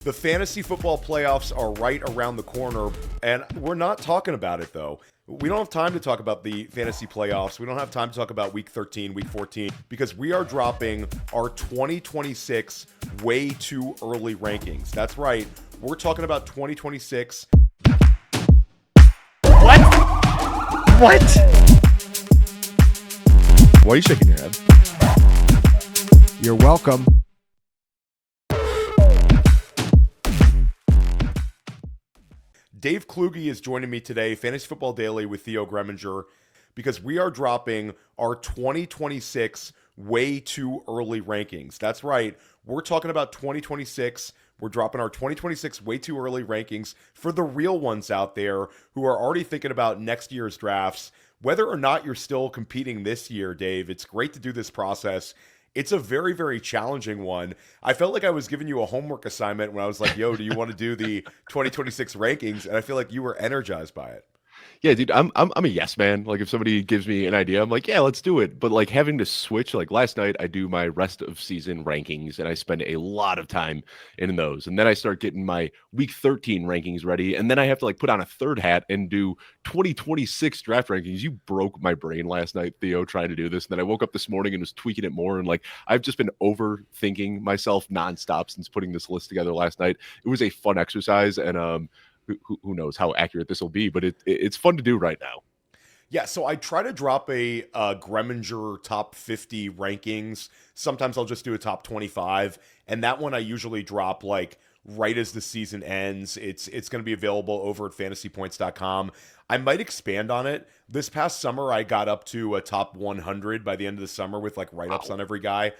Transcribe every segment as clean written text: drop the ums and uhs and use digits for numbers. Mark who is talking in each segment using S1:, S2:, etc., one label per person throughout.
S1: The fantasy football playoffs are right around the corner, and we're not talking about it, though. We don't have time to talk about the fantasy playoffs. We don't have time to talk about week 13, week 14, because we are dropping our 2026 way too early rankings. That's right. We're talking about 2026.
S2: What?
S3: Why are you shaking your head?
S2: You're welcome.
S1: Dave Kluge is joining me today, Fantasy Football Daily with Theo Gremminger, because we are dropping our 2026 way too early rankings. That's right. We're talking about 2026. We're dropping our 2026 way too early rankings for the real ones out there who are already thinking about next year's drafts. Whether or not you're still competing this year, Dave, it's great to do this process. It's a very, very challenging one. I felt like I was giving you a homework assignment when I was like, yo, do you want to do the 2026 rankings? And I feel like you were energized by it.
S3: Yeah, dude, I'm a yes man. Like if somebody gives me an idea, I'm like, yeah, let's do it. But like having to switch, like last night I do my rest of season rankings and I spend a lot of time in those. And then I start getting my week 13 rankings ready. And then I have to like put on a third hat and do 2026 draft rankings. You broke my brain last night, Theo, trying to do this. And then I woke up this morning and was tweaking it more. And like I've just been overthinking myself nonstop since putting this list together last night. It was a fun exercise, and who knows how accurate this will be, but it's fun to do right now.
S1: Yeah, so I try to drop a Gremminger top 50 rankings. Sometimes I'll just do a top 25, and that one I usually drop like right as the season ends. It's going to be available over at fantasypoints.com. I might expand on it. This past summer, I got up to a top 100 by the end of the summer with like write-ups on every guy.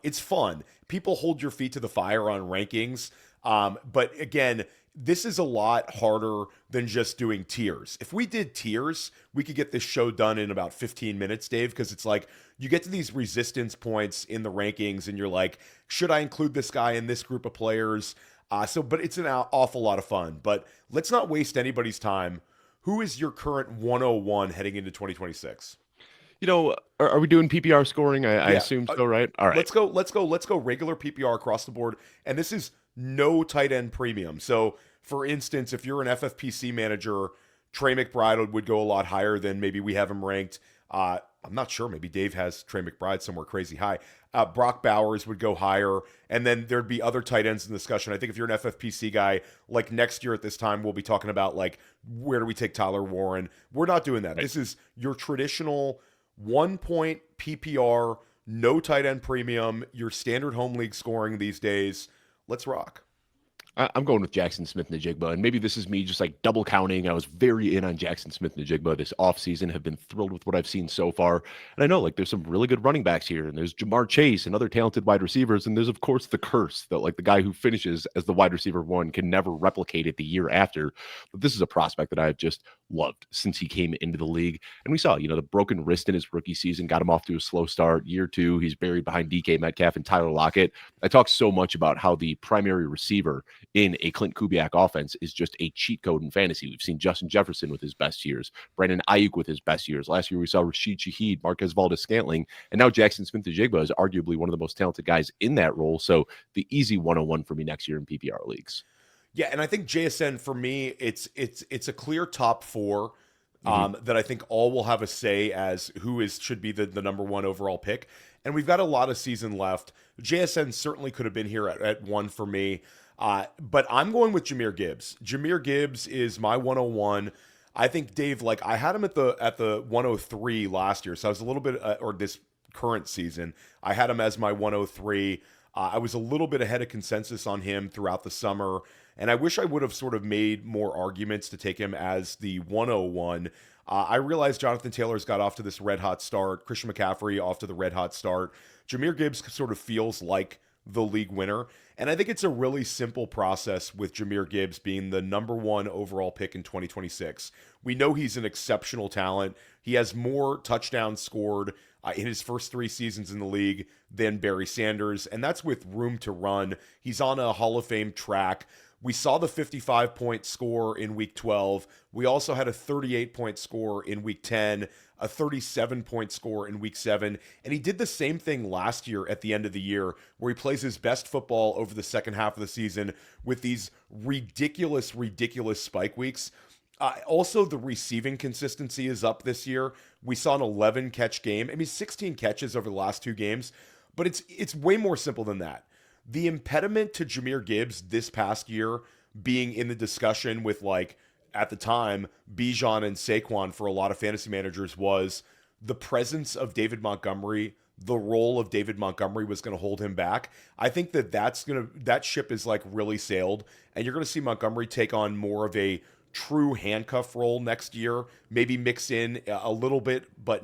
S1: It's fun. People hold your feet to the fire on rankings, but again, this is a lot harder than just doing tiers. If we did tiers, we could get this show done in about 15 minutes, Dave, because it's like you get to these resistance points in the rankings and you're like, should I include this guy in this group of players? But it's an awful lot of fun. But let's not waste anybody's time. Who is your current 101 heading into 2026?
S3: You know, are we doing PPR scoring? I assume so, right? All right.
S1: Let's go regular PPR across the board. And this is no tight end premium. So for instance, if you're an FFPC manager, Trey McBride would go a lot higher than maybe we have him ranked. I'm not sure. Maybe Dave has Trey McBride somewhere crazy high. Brock Bowers would go higher. And then there'd be other tight ends in the discussion. I think if you're an FFPC guy, like next year at this time, we'll be talking about like, where do we take Tyler Warren? We're not doing that. Right. This is your traditional 1 point PPR, no tight end premium, your standard home league scoring these days. Let's rock.
S3: I'm going with Jackson Smith-Njigba, and maybe this is me just like double counting. I was very in on Jackson Smith-Njigba this offseason, have been thrilled with what I've seen so far. And I know like there's some really good running backs here, and there's Jamar Chase and other talented wide receivers, and there's of course the curse that like the guy who finishes as the wide receiver one can never replicate it the year after. But this is a prospect that I've just loved since he came into the league. And we saw, the broken wrist in his rookie season got him off to a slow start. Year two, he's buried behind DK Metcalf and Tyler Lockett. I talk so much about how the primary receiver in a Clint Kubiak offense is just a cheat code in fantasy. We've seen Justin Jefferson with his best years, Brandon Ayuk with his best years. Last year we saw Rashid Shaheed, Marquez Valdes-Scantling, and now Jackson Smith-Njigba is arguably one of the most talented guys in that role. So the easy 101 for me next year in PPR leagues.
S1: Yeah, and I think JSN for me, it's a clear top four that I think all will have a say as who should be the number one overall pick. And we've got a lot of season left. JSN certainly could have been here at one for me. But I'm going with Jahmyr Gibbs. Jahmyr Gibbs is my 101. I think Dave, like I had him at the 103 last year, so I was a little bit, or this current season, I had him as my 103. I was a little bit ahead of consensus on him throughout the summer, and I wish I would have sort of made more arguments to take him as the 101. I realized Jonathan Taylor's got off to this red hot start. Christian McCaffrey off to the red hot start. Jahmyr Gibbs sort of feels like the league winner. And I think it's a really simple process with Jahmyr Gibbs being the number one overall pick in 2026. We know he's an exceptional talent. He has more touchdowns scored in his first 3 seasons in the league than Barry Sanders, and that's with room to run. He's on a Hall of Fame track. We saw the 55-point score in week 12. We also had a 38-point score in week 10, a 37-point score in week 7. And he did the same thing last year at the end of the year, where he plays his best football over the second half of the season with these ridiculous spike weeks. Also, the receiving consistency is up this year. We saw an 11-catch game. I mean, 16 catches over the last 2 games. But it's way more simple than that. The impediment to Jahmyr Gibbs this past year being in the discussion with, like, at the time, Bijan and Saquon for a lot of fantasy managers was the presence of David Montgomery. The role of David Montgomery was going to hold him back. I think that ship is, like, really sailed, and you're going to see Montgomery take on more of a true handcuff role next year, maybe mix in a little bit, but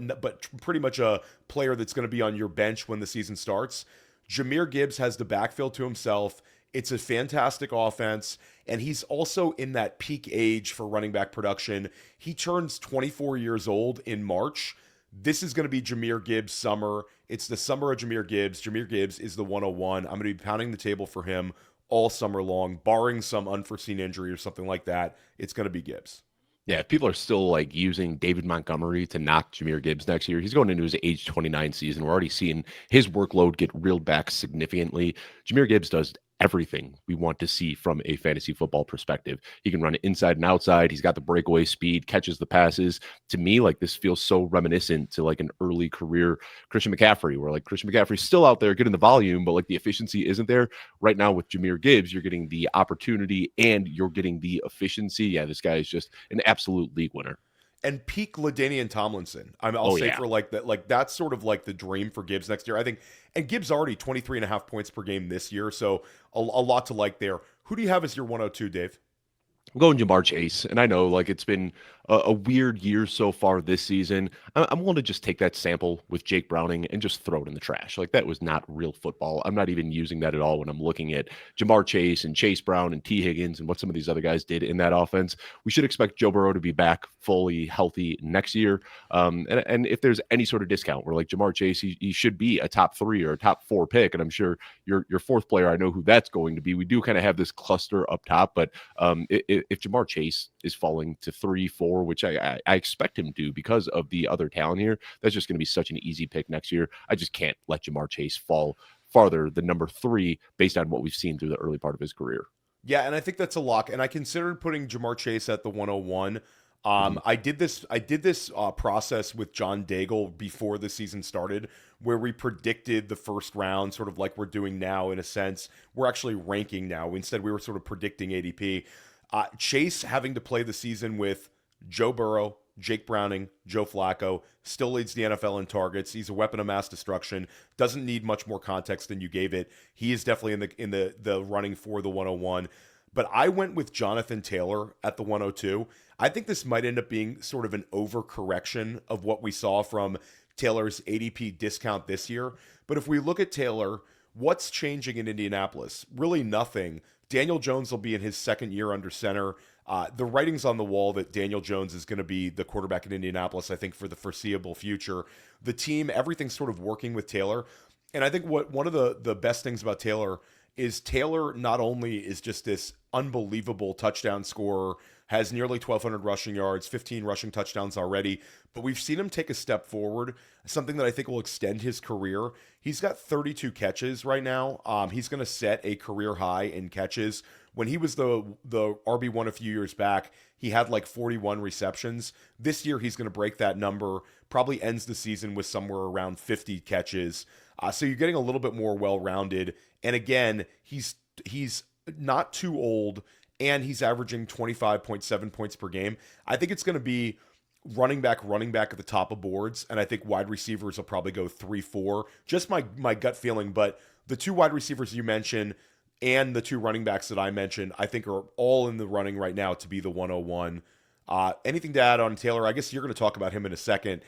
S1: pretty much a player that's going to be on your bench when the season starts. Jahmyr Gibbs has the backfield to himself. It's a fantastic offense, and he's also in that peak age for running back production. He turns 24 years old in March. This is going to be Jahmyr Gibbs' summer. It's the summer of Jahmyr Gibbs. Jahmyr Gibbs is the 101. I'm going to be pounding the table for him all summer long, barring some unforeseen injury or something like that. It's going to be Gibbs.
S3: Yeah, if people are still like using David Montgomery to knock Jahmyr Gibbs next year, he's going into his age 29 season. We're already seeing his workload get reeled back significantly. Jahmyr Gibbs does everything we want to see from a fantasy football perspective. He can run it inside and outside. He's got the breakaway speed, catches the passes. To me, like, this feels so reminiscent to like an early career Christian McCaffrey, where like Christian McCaffrey's still out there getting the volume, but like the efficiency isn't there. Right now with Jahmyr Gibbs, you're getting the opportunity and you're getting the efficiency. Yeah, this guy is just an absolute league winner.
S1: And peak LaDainian Tomlinson. I'll say for like that, like that's sort of like the dream for Gibbs next year, I think. And Gibbs already 23.5 points per game this year, so a lot to like there. Who do you have as your 102, Dave?
S3: I'm going Ja'Marr Chase, and I know like it's been a weird year so far this season. I'm willing to just take that sample with Jake Browning and just throw it in the trash. Like, that was not real football. I'm not even using that at all when I'm looking at Ja'Marr Chase and Chase Brown and T. Higgins and what some of these other guys did in that offense. We should expect Joe Burrow to be back fully healthy next year. And if there's any sort of discount where like Ja'Marr Chase, he should be a top 3 or a top 4 pick. And I'm sure your fourth player, I know who that's going to be. We do kind of have this cluster up top, but if Ja'Marr Chase is falling to 3, 4, which I expect him to because of the other talent here, that's just going to be such an easy pick next year. I just can't let Ja'Marr Chase fall farther than number 3 based on what we've seen through the early part of his career.
S1: Yeah, and I think that's a lock. And I considered putting Ja'Marr Chase at the 101. I did this process with John Daigle before the season started, where we predicted the first round, sort of like we're doing now in a sense. We're actually ranking now. Instead, we were sort of predicting ADP. Chase having to play the season with Joe Burrow, Jake Browning, Joe Flacco, still leads the NFL in targets. He's a weapon of mass destruction. Doesn't need much more context than you gave it. He is definitely in the running for the 101. But I went with Jonathan Taylor at the 102. I think this might end up being sort of an overcorrection of what we saw from Taylor's ADP discount this year. But if we look at Taylor, what's changing in Indianapolis? Really nothing. Daniel Jones will be in his second year under center. The writing's on the wall that Daniel Jones is going to be the quarterback in Indianapolis, I think, for the foreseeable future. The team, everything's sort of working with Taylor. And I think one of the best things about Taylor is Taylor not only is just this unbelievable touchdown scorer, has nearly 1,200 rushing yards, 15 rushing touchdowns already, but we've seen him take a step forward, something that I think will extend his career. He's got 32 catches right now. He's going to set a career high in catches. When he was the RB1 a few years back, he had like 41 receptions. This year, he's going to break that number, probably ends the season with somewhere around 50 catches. So you're getting a little bit more well-rounded. And again, he's not too old, and he's averaging 25.7 points per game. I think it's going to be running back at the top of boards, and I think wide receivers will probably go 3-4. Just my gut feeling, but the 2 wide receivers you mentioned and the 2 running backs that I mentioned, I think are all in the running right now to be the 101. Anything to add on Taylor? I guess you're going to talk about him in a second.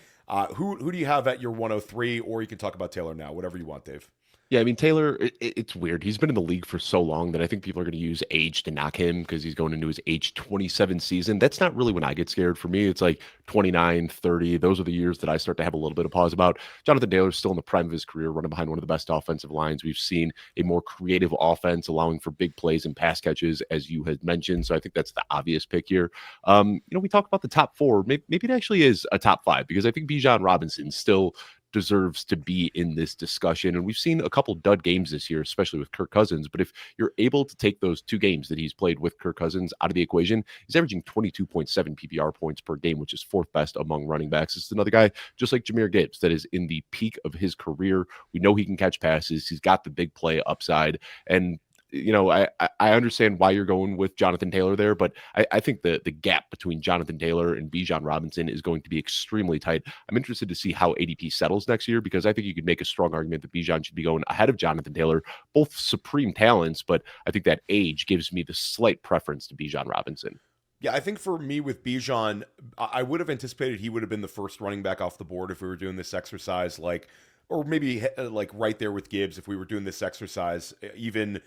S1: Who do you have at your 103, or you can talk about Taylor now, whatever you want, Dave.
S3: Yeah, I mean, Taylor, it's weird. He's been in the league for so long that I think people are going to use age to knock him because he's going into his age 27 season. That's not really when I get scared. For me, it's like 29, 30. Those are the years that I start to have a little bit of pause about. Jonathan Taylor's still in the prime of his career, running behind one of the best offensive lines. We've seen a more creative offense, allowing for big plays and pass catches, as you had mentioned. So I think that's the obvious pick here. We talk about the top four. Maybe it actually is a top five because I think Bijan Robinson still deserves to be in this discussion. And we've seen a couple dud games this year, especially with Kirk Cousins. But if you're able to take those 2 games that he's played with Kirk Cousins out of the equation, he's averaging 22.7 PPR points per game, which is 4th best among running backs. It's another guy just like Jahmyr Gibbs that is in the peak of his career. We know he can catch passes. He's got the big play upside. And I understand why you're going with Jonathan Taylor there, but I think the gap between Jonathan Taylor and Bijan Robinson is going to be extremely tight. I'm interested to see how ADP settles next year because I think you could make a strong argument that Bijan should be going ahead of Jonathan Taylor, both supreme talents, but I think that age gives me the slight preference to Bijan Robinson.
S1: Yeah, I think for me with Bijan, I would have anticipated he would have been the first running back off the board if we were doing this exercise, or maybe like right there with Gibbs if we were doing this exercise even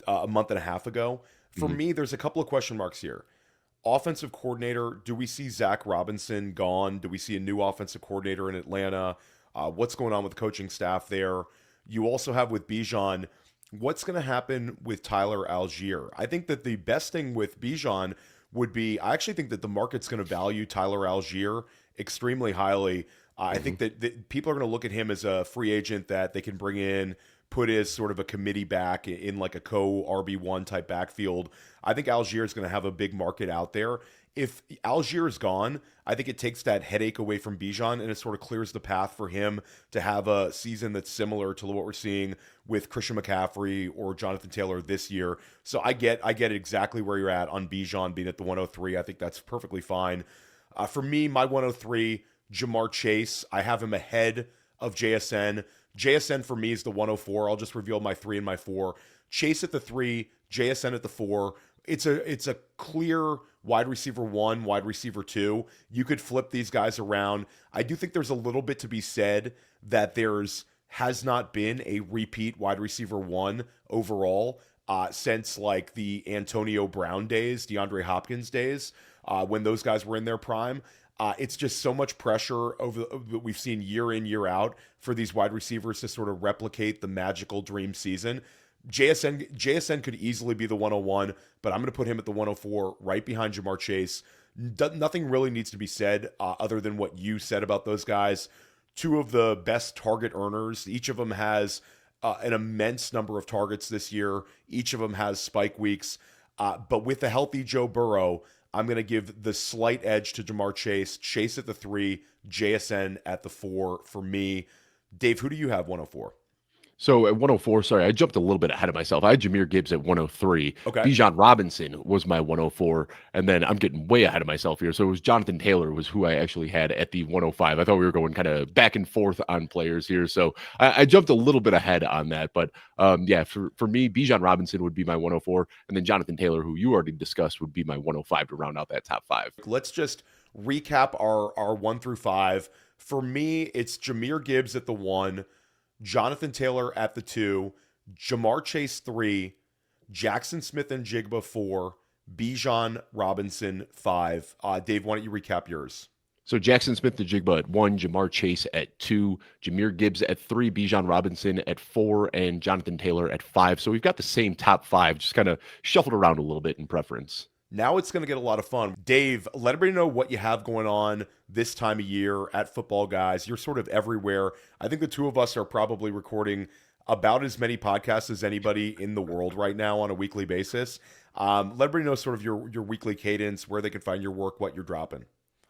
S1: a month and a half ago. For me, there's a couple of question marks here. Offensive coordinator, do we see Zach Robinson gone? Do we see a new offensive coordinator in Atlanta? What's going on with the coaching staff there? You also have with Bijan, what's going to happen with Tyler Algier? I think that the best thing with Bijan would be, I actually think that the market's going to value Tyler Algier extremely highly. I think that people are going to look at him as a free agent that they can bring in, put as sort of a committee back in like a co-RB1 type backfield. I think Algier is going to have a big market out there. If Algier is gone, I think it takes that headache away from Bijan and it sort of clears the path for him to have a season that's similar to what we're seeing with Christian McCaffrey or Jonathan Taylor this year. So I get exactly where you're at on Bijan being at the 103. I think that's perfectly fine. For me, my 103, Ja'Marr Chase, I have him ahead of JSN. JSN for me is the 104. I'll just reveal my 3 and my 4. Chase at the 3, JSN at the 4. It's a clear wide receiver 1, wide receiver 2. You could flip these guys around. I do think there's a little bit to be said that has not been a repeat wide receiver 1 overall since like the Antonio Brown days, DeAndre Hopkins days, when those guys were in their prime. It's just so much pressure that we've seen year in, year out for these wide receivers to sort of replicate the magical dream season. JSN could easily be the 101, but I'm going to put him at the 104 right behind Ja'Marr Chase. Nothing really needs to be said other than what you said about those guys. 2 of the best target earners. Each of them has an immense number of targets this year. Each of them has spike weeks. But with the healthy Joe Burrow, I'm going to give the slight edge to Ja'Marr Chase. Chase at the 3, JSN at the 4 for me. Dave, who do you have 104?
S3: So at 104, sorry, I jumped a little bit ahead of myself. I had Jahmyr Gibbs at 103.
S1: Okay.
S3: Bijan Robinson was my 104. And then I'm getting way ahead of myself here. So it was Jonathan Taylor was who I actually had at the 105. I thought we were going kind of back and forth on players here. So I jumped a little bit ahead on that. But for me, Bijan Robinson would be my 104. And then Jonathan Taylor, who you already discussed, would be my 105 to round out that top 5.
S1: Let's just recap our 1 through 5. For me, it's Jahmyr Gibbs at the 1, Jonathan Taylor at the 2, Ja'Marr Chase 3, Jackson Smith-Njigba 4, Bijan Robinson 5. Dave, why don't you recap yours?
S3: So Jackson Smith-Njigba at 1, Ja'Marr Chase at 2, Jahmyr Gibbs at 3, Bijan Robinson at 4, and Jonathan Taylor at 5. So we've got the same top 5, just kind of shuffled around a little bit in preference.
S1: Now it's going to get a lot of fun. Dave, let everybody know what you have going on this time of year at Footballguys. You're sort of everywhere. I think the 2 of us are probably recording about as many podcasts as anybody in the world right now on a weekly basis. Let everybody know sort of your weekly cadence, where they can find your work, what you're dropping.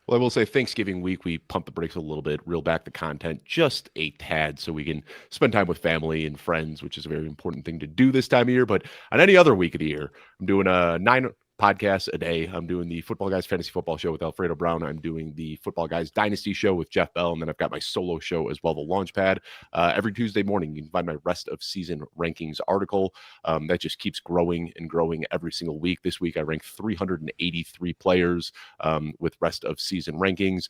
S3: Well, I will say Thanksgiving week, we pump the brakes a little bit, reel back the content just a tad so we can spend time with family and friends, which is a very important thing to do this time of year. But on any other week of the year, I'm doing a 9 podcasts a day. I'm doing the Football Guys Fantasy Football Show with Alfredo Brown. I'm doing the Football Guys Dynasty Show with Jeff Bell. And then I've got my solo show as well, The Launchpad. Every Tuesday morning, you can find my rest of season rankings article. That just keeps growing and growing every single week. This week, I ranked 383 players with rest of season rankings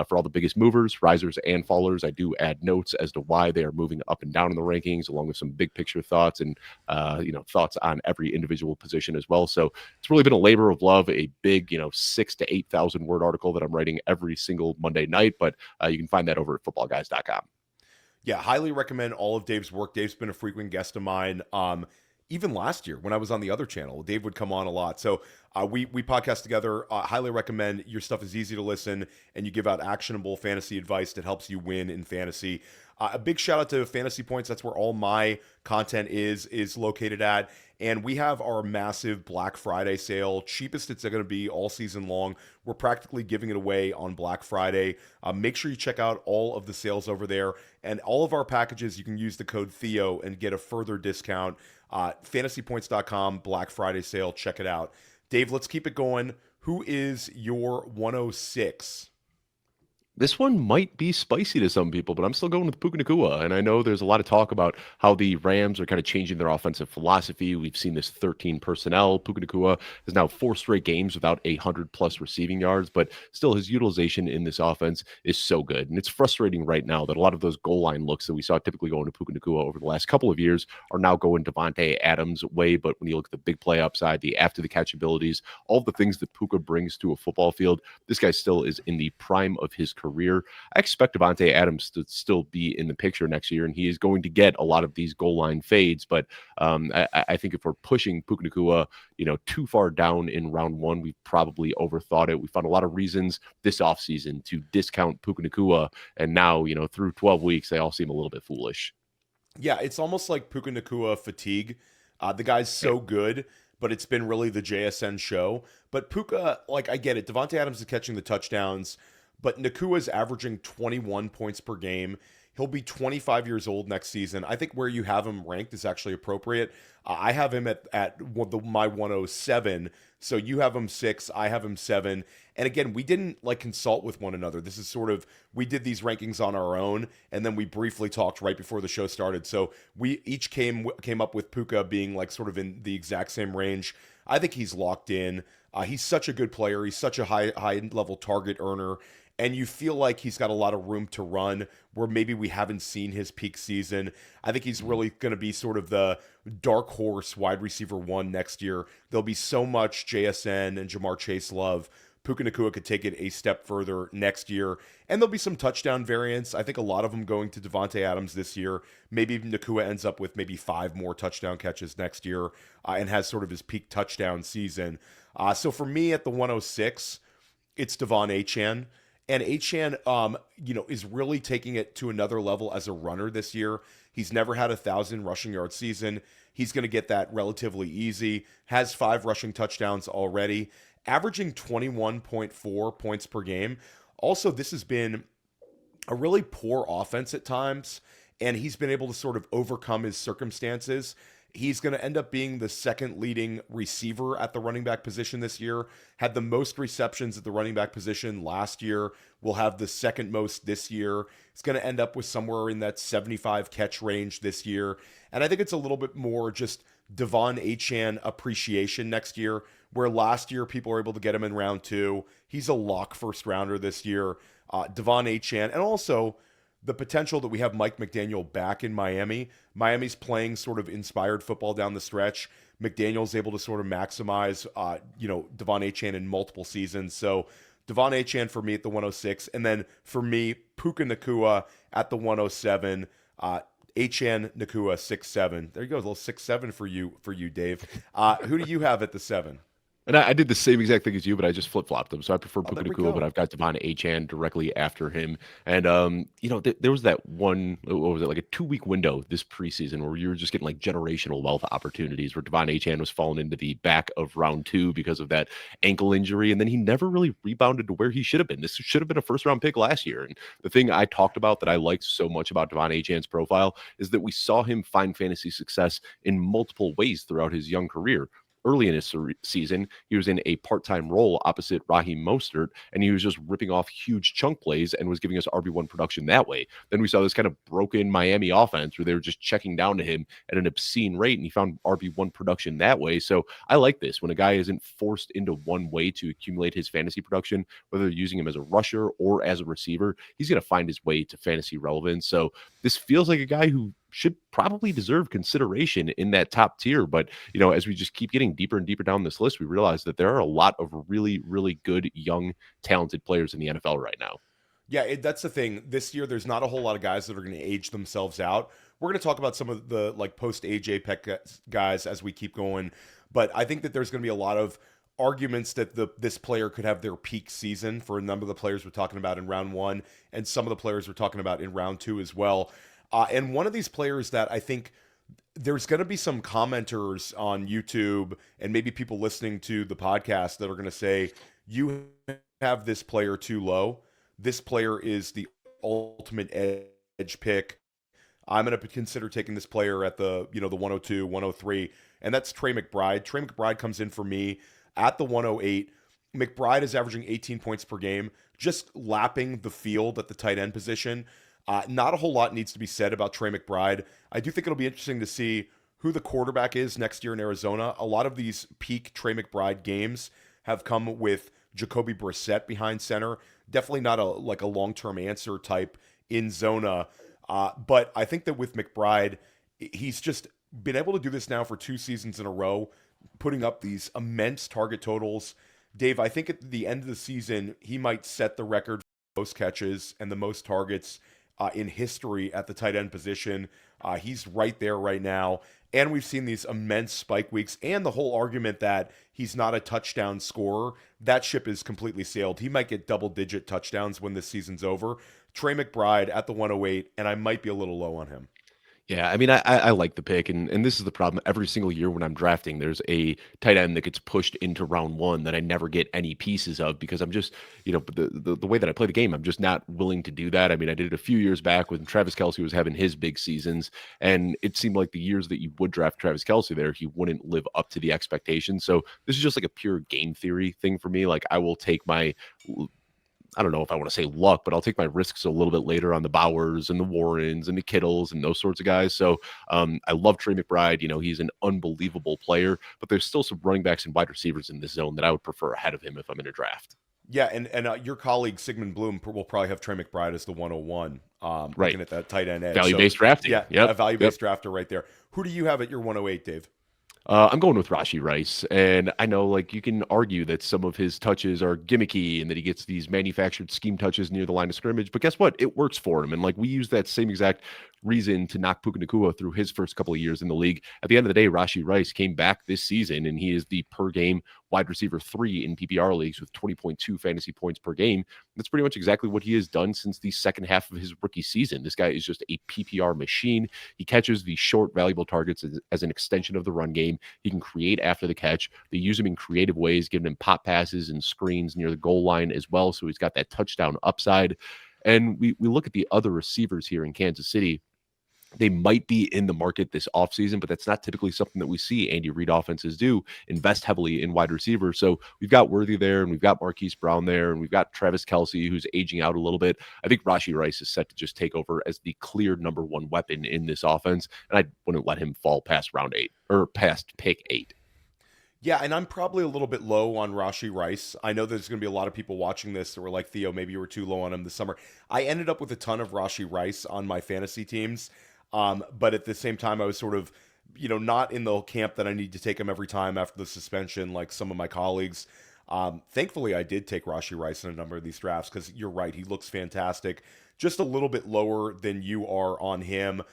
S3: for all the biggest movers, risers, and fallers. I do add notes as to why they are moving up and down in the rankings, along with some big picture thoughts and thoughts on every individual position as well. So it's really been a labor of love, a big 6,000 to 8,000 word article that I'm writing every single Monday night. But you can find that over at footballguys.com.
S1: Yeah, highly recommend all of Dave's work. Dave's been a frequent guest of mine. Even last year when I was on the other channel, Dave would come on a lot. So we podcast together. Highly recommend. Your stuff is easy to listen, and you give out actionable fantasy advice that helps you win in fantasy. A big shout out to Fantasy Points. That's where all my content is located at. And we have our massive Black Friday sale, cheapest it's going to be all season long. We're practically giving it away on Black Friday. Make sure you check out all of the sales over there. And all of our packages, you can use the code Theo and get a further discount. Fantasypoints.com, Black Friday sale. Check it out. Dave, let's keep it going. Who is your 106?
S3: This one might be spicy to some people, but I'm still going with Puka Nacua. And I know there's a lot of talk about how the Rams are kind of changing their offensive philosophy. We've seen this 13 personnel. Puka Nacua is now 4 straight games without 100+ receiving yards, but still his utilization in this offense is so good. And it's frustrating right now that a lot of those goal line looks that we saw typically going to Puka Nacua over the last couple of years are now going Davante Adams' way. But when you look at the big play upside, the after the catch abilities, all the things that Puka brings to a football field, this guy still is in the prime of his career. I expect Davante Adams to still be in the picture next year, and he is going to get a lot of these goal line fades. But I think if we're pushing Puka Nacua, too far down in round 1, we've probably overthought it. We found a lot of reasons this offseason to discount Puka Nacua, and now, through 12 weeks, they all seem a little bit foolish.
S1: Yeah, it's almost like Puka Nacua fatigue. The guy's so good, but it's been really the JSN show. But Puka, I get it. Davante Adams is catching the touchdowns, but Nakua's averaging 21 points per game. He'll be 25 years old next season. I think where you have him ranked is actually appropriate. I have him at my 107. So you have him 6, I have him 7. And again, we didn't consult with one another. This is sort of, we did these rankings on our own, and then we briefly talked right before the show started. So we each came up with Puka being sort of in the exact same range. I think he's locked in. He's such a good player. He's such a high level target earner. And you feel like he's got a lot of room to run where maybe we haven't seen his peak season. I think he's really going to be sort of the dark horse wide receiver 1 next year. There'll be so much JSN and Jamar Chase love. Puka Nacua could take it a step further next year. And there'll be some touchdown variants. I think a lot of them going to Davante Adams this year. Maybe Nacua ends up with maybe 5 more touchdown catches next year and has sort of his peak touchdown season. So for me at the 106, it's Devon Achane. And Achane, is really taking it to another level as a runner this year. He's never had 1,000 rushing yard season. He's going to get that relatively easy. Has 5 rushing touchdowns already, averaging 21.4 points per game. Also, this has been a really poor offense at times, and he's been able to sort of overcome his circumstances. He's going to end up being the second leading receiver at the running back position this year. Had the most receptions at the running back position last year. Will have the second most this year. He's going to end up with somewhere in that 75 catch range this year. And I think it's a little bit more just Devon Achane appreciation next year, where last year people were able to get him in round 2. He's a lock first rounder this year. Devon Achane, and also the potential that we have Mike McDaniel back in Miami. Miami's playing sort of inspired football down the stretch. McDaniel's able to sort of maximize, Devon Achane in multiple seasons. So Devon Achane for me at the 106. And then for me, Puka Nacua at the 107. Achane, Nacua, 6'7". There you go, a little 6'7" for you, Dave. Who do you have at the 7?
S3: And I did the same exact thing as you, but I just flip-flopped them. So I prefer Puka
S1: there we
S3: Nacua,
S1: go.
S3: but I've got Devon Achane directly after him. And, there was that one, what was it, like a 2-week window this preseason where you were just getting generational wealth opportunities where Devon Achane was falling into the back of round 2 because of that ankle injury. And then he never really rebounded to where he should have been. This should have been a first-round pick last year. And the thing I talked about that I liked so much about Devon Achane's profile is that we saw him find fantasy success in multiple ways throughout his young career. early in his season, he was in a part-time role opposite Raheem Mostert, and he was just ripping off huge chunk plays and was giving us RB1 production that way. Then we saw this kind of broken Miami offense where they were just checking down to him at an obscene rate, and he found RB1 production that way. So I like this when a guy isn't forced into one way to accumulate his fantasy production, whether they're using him as a rusher or as a receiver, he's going to find his way to fantasy relevance. So this feels like a guy who should probably deserve consideration in that top tier. But, as we just keep getting deeper and deeper down this list, we realize that there are a lot of really, really good, young, talented players in the NFL right now.
S1: Yeah, that's the thing. This year, there's not a whole lot of guys that are going to age themselves out. We're going to talk about some of the post AJ Peck guys as we keep going. But I think that there's going to be a lot of arguments that this player could have their peak season for a number of the players we're talking about in round 1 and some of the players we're talking about in round 2 as well. And one of these players that I think there's going to be some commenters on YouTube and maybe people listening to the podcast that are going to say, you have this player too low. This player is the ultimate edge pick. I'm going to consider taking this player at the 102, 103, and that's Trey McBride. Trey McBride comes in for me at the 108. McBride is averaging 18 points per game, just lapping the field at the tight end position. Not a whole lot needs to be said about Trey McBride. I do think it'll be interesting to see who the quarterback is next year in Arizona. A lot of these peak Trey McBride games have come with Jacoby Brissett behind center. Definitely not a long-term answer type in Zona. But I think that with McBride, he's just been able to do this now for 2 seasons in a row, putting up these immense target totals. Dave, I think at the end of the season, he might set the record for most catches and the most targets in history at the tight end position. He's right there right now. And we've seen these immense spike weeks and the whole argument that he's not a touchdown scorer. That ship is completely sailed. He might get double-digit touchdowns when this season's over. Trey McBride at the 108, and I might be a little low on him.
S3: Yeah, I mean, I like the pick, and this is the problem. Every single year when I'm drafting, there's a tight end that gets pushed into round 1 that I never get any pieces of because I'm just, the way that I play the game, I'm just not willing to do that. I mean, I did it a few years back when Travis Kelce was having his big seasons, and it seemed like the years that you would draft Travis Kelce there, he wouldn't live up to the expectations. So this is just like a pure game theory thing for me. Like I will take my I don't know if I want to say luck, but I'll take my risks a little bit later on the Bowers and the Warrens and the Kittles and those sorts of guys. So I love Trey McBride. He's an unbelievable player, but there's still some running backs and wide receivers in this zone that I would prefer ahead of him if I'm in a draft.
S1: Yeah, and your colleague Sigmund Bloom will probably have Trey McBride as the 101.
S3: Right.
S1: Looking at that tight end edge.
S3: Value-based drafting.
S1: Yeah, a value-based drafter right there. Who do you have at your 108, Dave?
S3: I'm going with Rashee Rice, and I know you can argue that some of his touches are gimmicky and that he gets these manufactured scheme touches near the line of scrimmage, but guess what? It works for him, and we use that same exact reason to knock Puka Nacua through his first couple of years in the league. At the end of the day, Rashee Rice came back this season, and he is the per-game wide receiver 3 in PPR leagues with 20.2 fantasy points per game. That's pretty much exactly what he has done since the second half of his rookie season. This guy is just a PPR machine. He catches the short, valuable targets as an extension of the run game. He can create after the catch. They use him in creative ways, giving him pop passes and screens near the goal line as well, so he's got that touchdown upside. And we look at the other receivers here in Kansas City. They might be in the market this offseason, but that's not typically something that we see Andy Reid offenses do, invest heavily in wide receivers. So we've got Worthy there, and we've got Marquise Brown there, and we've got Travis Kelce, who's aging out a little bit. I think Rashee Rice is set to just take over as the clear number 1 weapon in this offense, and I wouldn't let him fall past round 8 or past pick 8.
S1: Yeah, and I'm probably a little bit low on Rashee Rice. I know there's going to be a lot of people watching this that were like, Theo, maybe you were too low on him this summer. I ended up with a ton of Rashee Rice on my fantasy teams. But at the same time, I was sort of, not in the camp that I need to take him every time after the suspension, like some of my colleagues. Thankfully, I did take Rashee Rice in a number of these drafts because you're right, he looks fantastic. Just a little bit lower than you are on him.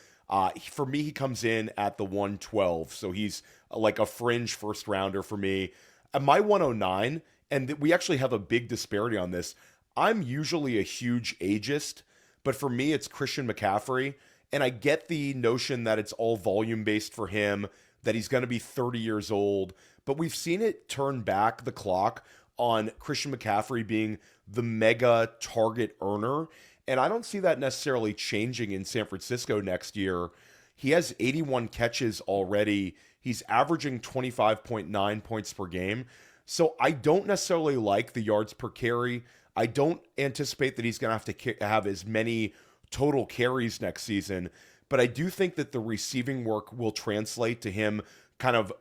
S1: For me, he comes in at the 112, so he's like a fringe first rounder for me. At my 109, and we actually have a big disparity on this. I'm usually a huge ageist, but for me, it's Christian McCaffrey. And I get the notion that it's all volume-based for him, that he's going to be 30 years old. But we've seen it turn back the clock on Christian McCaffrey being the mega target earner. And I don't see that necessarily changing in San Francisco next year. He has 81 catches already. He's averaging 25.9 points per game. So I don't necessarily like the yards per carry. I don't anticipate that he's going to have to have as many total carries next season, but I do think that the receiving work will translate to him kind of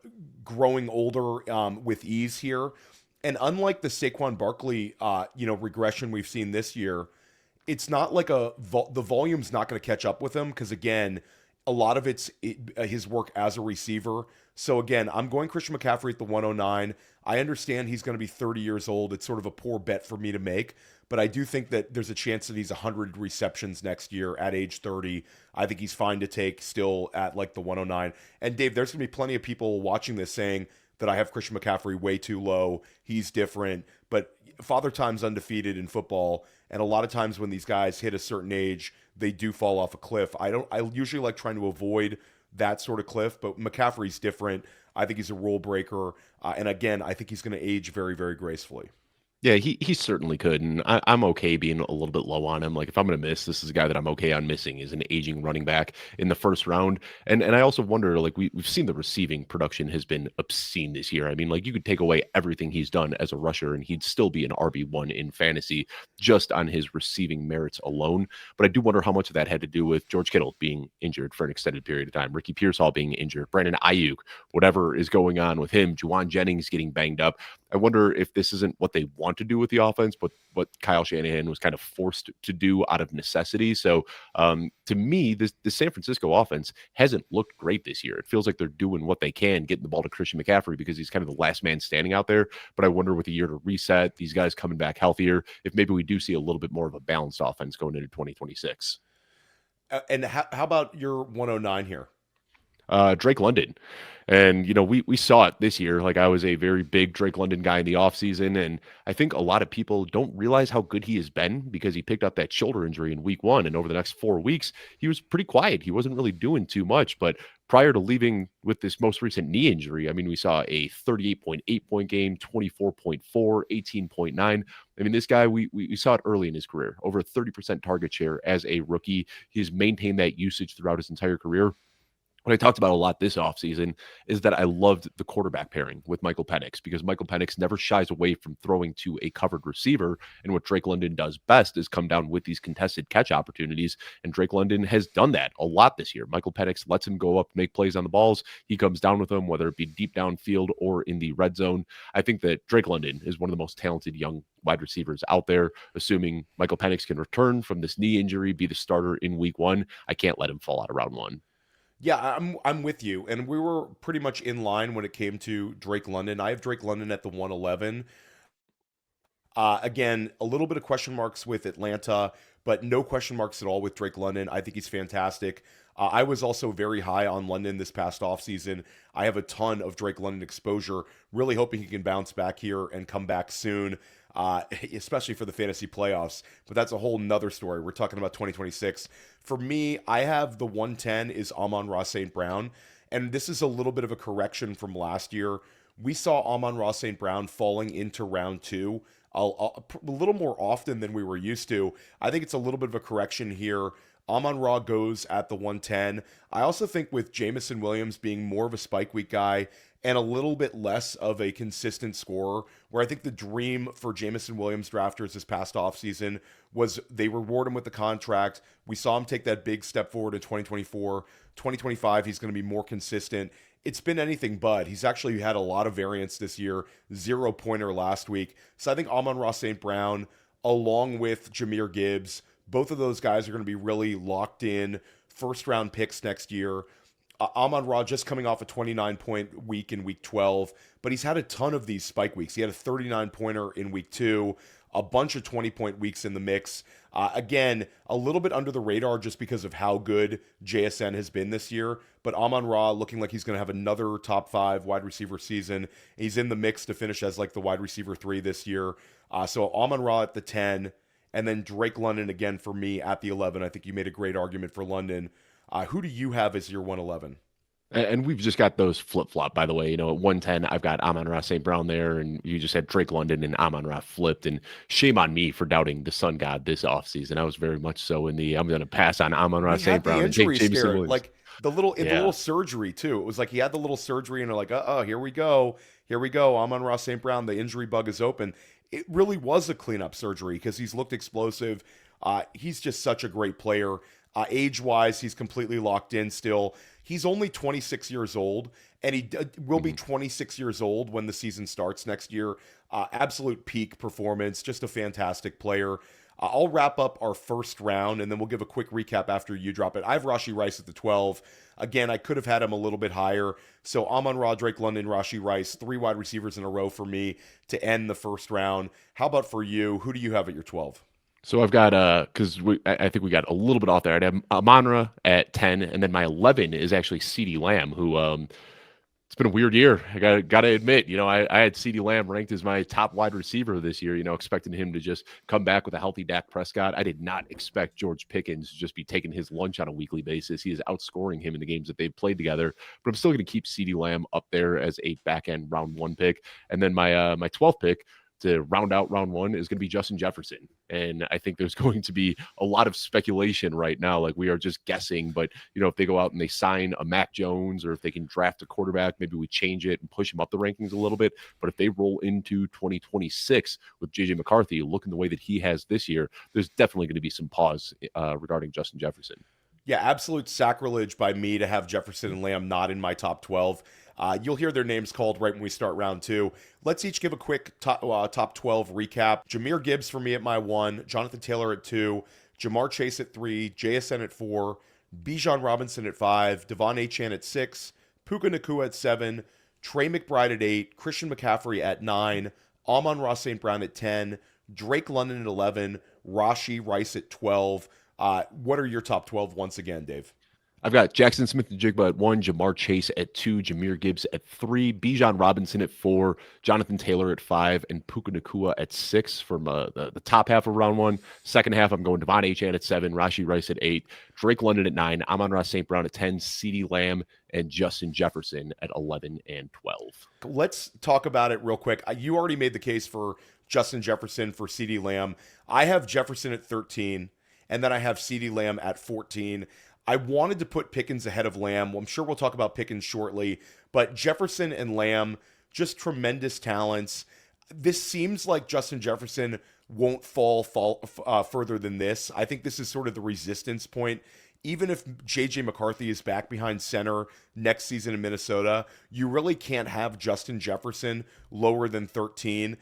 S1: growing older with ease here. And unlike the Saquon Barkley, regression we've seen this year, it's not like the volume's not going to catch up with him because, again, a lot of it's his work as a receiver. So, again, I'm going Christian McCaffrey at the 109. I understand he's going to be 30 years old. It's sort of a poor bet for me to make, but I do think that there's a chance that he's 100 receptions next year at age 30. I think he's fine to take still at like the 109. And, Dave, there's going to be plenty of people watching this saying that I have Christian McCaffrey way too low. He's different, but Father Time's undefeated in football, and a lot of times when these guys hit a certain age, they do fall off a cliff. I usually like trying to avoid that sort of cliff, but McCaffrey's different. I think he's a rule breaker, and again, I think he's going to age very, very gracefully.
S3: Yeah, he certainly could, and I'm okay being a little bit low on him. Like, if I'm going to miss, this is a guy that I'm okay on missing, is an aging running back in the first round. And I also wonder, like, we've seen the receiving production has been obscene this year. I mean, like, you could take away everything he's done as a rusher, and he'd still be an RB1 in fantasy just on his receiving merits alone. But I do wonder how much of that had to do with George Kittle being injured for an extended period of time, Ricky Pearsall being injured, Brandon Ayuk, whatever is going on with him, Juwan Jennings getting banged up. I wonder if this isn't what they want to do with the offense, but what Kyle Shanahan was kind of forced to do out of necessity. So to me, the San Francisco offense hasn't looked great this year. It feels like they're doing what they can, getting the ball to Christian McCaffrey because he's kind of the last man standing out there. But I wonder with a year to reset, these guys coming back healthier, if maybe we do see a little bit more of a balanced offense going into 2026.
S1: And how about your 109 here?
S3: Drake London. And, we saw it this year. Like, I was a very big Drake London guy in the offseason, and I think a lot of people don't realize how good he has been because he picked up that shoulder injury in week 1, and over the next 4 weeks, he was pretty quiet. He wasn't really doing too much, but prior to leaving with this most recent knee injury, I mean, we saw a 38.8 point game, 24.4, 18.9. I mean, this guy, we saw it early in his career, over a 30% target share as a rookie. He's maintained that usage throughout his entire career. What I talked about a lot this offseason is that I loved the quarterback pairing with Michael Penix because Michael Penix never shies away from throwing to a covered receiver. And what Drake London does best is come down with these contested catch opportunities. And Drake London has done that a lot this year. Michael Penix lets him go up, make plays on the balls. He comes down with them, whether it be deep downfield or in the red zone. I think that Drake London is one of the most talented young wide receivers out there. Assuming Michael Penix can return from this knee injury, be the starter in week 1, I can't let him fall out of round 1.
S1: Yeah, I'm with you, and we were pretty much in line when it came to Drake London. I have Drake London at the 111. Again, a little bit of question marks with Atlanta, but no question marks at all with Drake London. I think he's fantastic. I was also very high on London this past offseason. I have a ton of Drake London exposure, really hoping he can bounce back here and come back soon, especially for the fantasy playoffs. But that's a whole nother story. We're talking about 2026. For me, I have the 110 is Amon-Ra St. Brown, and this is a little bit of a correction from last year. We saw Amon-Ra St. Brown falling into round 2 a little more often than we were used to. I think it's a little bit of a correction here. Amon-Ra goes at the 110. I also think with Jameson Williams being more of a spike week guy and a little bit less of a consistent scorer, where I think the dream for Jameson Williams drafters this past offseason was they reward him with the contract. We saw him take that big step forward in 2024. 2025, he's going to be more consistent. It's been anything but. He's actually had a lot of variance this year, 0-pointer last week. So I think Amon-Ra St. Brown, along with Jahmyr Gibbs, both of those guys are going to be really locked in first-round picks next year. Amon-Ra just coming off a 29-point week in week 12, but he's had a ton of these spike weeks. He had a 39-pointer in week 2, a bunch of 20-point weeks in the mix. Again, a little bit under the radar just because of how good JSN has been this year, but Amon-Ra looking like he's going to have another top 5 wide receiver season. He's in the mix to finish as like the wide receiver 3 this year. So Amon-Ra at the 10, and then Drake London again for me at the 11. I think you made a great argument for London. Who do you have as your 111?
S3: And we've just got those flip-flop, by the way. At 110, I've got Amon-Ra St. Brown there, and you just had Drake London and Amon-Ra flipped. And shame on me for doubting the Sun God this offseason. I was very much so in the I'm going to pass on Amon-Ra
S1: He had
S3: St.
S1: the
S3: Brown and take
S1: injury
S3: Jameson
S1: scare,
S3: Williams.
S1: like the little the
S3: Yeah.
S1: little surgery too. It was like he had the little surgery, and they're like, oh, here we go, here we go. Amon-Ra St. Brown, the injury bug is open. It really was a cleanup surgery because he's looked explosive. He's just such a great player. Age-wise, he's completely locked in still. He's only 26 years old, and he will be 26 years old when the season starts next year. Absolute peak performance, just a fantastic player. I'll wrap up our first round, and then we'll give a quick recap after you drop it. I have Rashee Rice at the 12. Again, I could have had him a little bit higher. So Amon-Ra, Drake London, Rashee Rice, 3 wide receivers in a row for me to end the first round. How about for you? Who do you have at your 12?
S3: So I've got because I think we got a little bit off there. I'd have Amon-Ra at 10, and then my 11 is actually CeeDee Lamb, who it's been a weird year. I gotta admit, I had CeeDee Lamb ranked as my top wide receiver this year, expecting him to just come back with a healthy Dak Prescott. I did not expect George Pickens to just be taking his lunch on a weekly basis. He is outscoring him in the games that they've played together, but I'm still going to keep CeeDee Lamb up there as a back end round 1 pick. And then my 12th pick to round out round 1 is going to be Justin Jefferson. And I think there's going to be a lot of speculation right now. Like, we are just guessing, but if they go out and they sign a Mac Jones, or if they can draft a quarterback, maybe we change it and push him up the rankings a little bit. But if they roll into 2026 with JJ McCarthy looking the way that he has this year, there's definitely going to be some pause regarding Justin Jefferson.
S1: Yeah, absolute sacrilege by me to have Jefferson and Lamb not in my top 12. You'll hear their names called right when we start round 2. Let's each give a quick top 12 recap. Jahmyr Gibbs for me at my 1, Jonathan Taylor at 2, Ja'Marr Chase at 3, JSN at 4, Bijan Robinson at 5, Devon Achane at 6, Puka Nacua at 7, Trey McBride at 8, Christian McCaffrey at 9, Amon-Ra St. Brown at 10, Drake London at 11, Rashee Rice at 12. What are your top 12 once again, Dave?
S3: I've got Jackson Smith-Njigba at 1, Ja'Marr Chase at 2, Jahmyr Gibbs at 3, Bijan Robinson at 4, Jonathan Taylor at 5, and Puka Nacua at 6 from the top half of round 1. Second half, I'm going Devon Achane at 7, Rashee Rice at 8, Drake London at 9, Amon-Ra St. Brown at 10, CeeDee Lamb and Justin Jefferson at 11 and 12.
S1: Let's talk about it real quick. You already made the case for Justin Jefferson for CeeDee Lamb. I have Jefferson at 13, and then I have CeeDee Lamb at 14. I wanted to put Pickens ahead of Lamb. I'm sure we'll talk about Pickens shortly, but Jefferson and Lamb, just tremendous talents. This seems like Justin Jefferson won't fall further than this. I think this is sort of the resistance point. Even if J.J. McCarthy is back behind center next season in Minnesota, you really can't have Justin Jefferson lower than 13.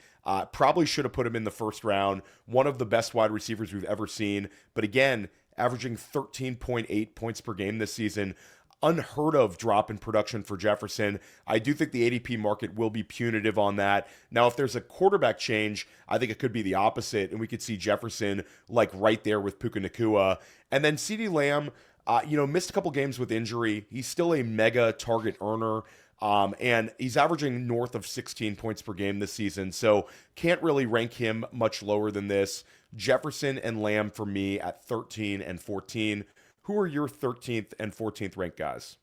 S1: Probably should have put him in the first round. One of the best wide receivers we've ever seen. But again, averaging 13.8 points per game this season. Unheard of drop in production for Jefferson. I do think the ADP market will be punitive on that. Now, if there's a quarterback change, I think it could be the opposite, and we could see Jefferson like right there with Puka Nacua. And then CeeDee Lamb, missed a couple games with injury. He's still a mega target earner. And he's averaging north of 16 points per game this season, so can't really rank him much lower than this. Jefferson and Lamb for me at 13 and 14. Who are your 13th and 14th ranked guys?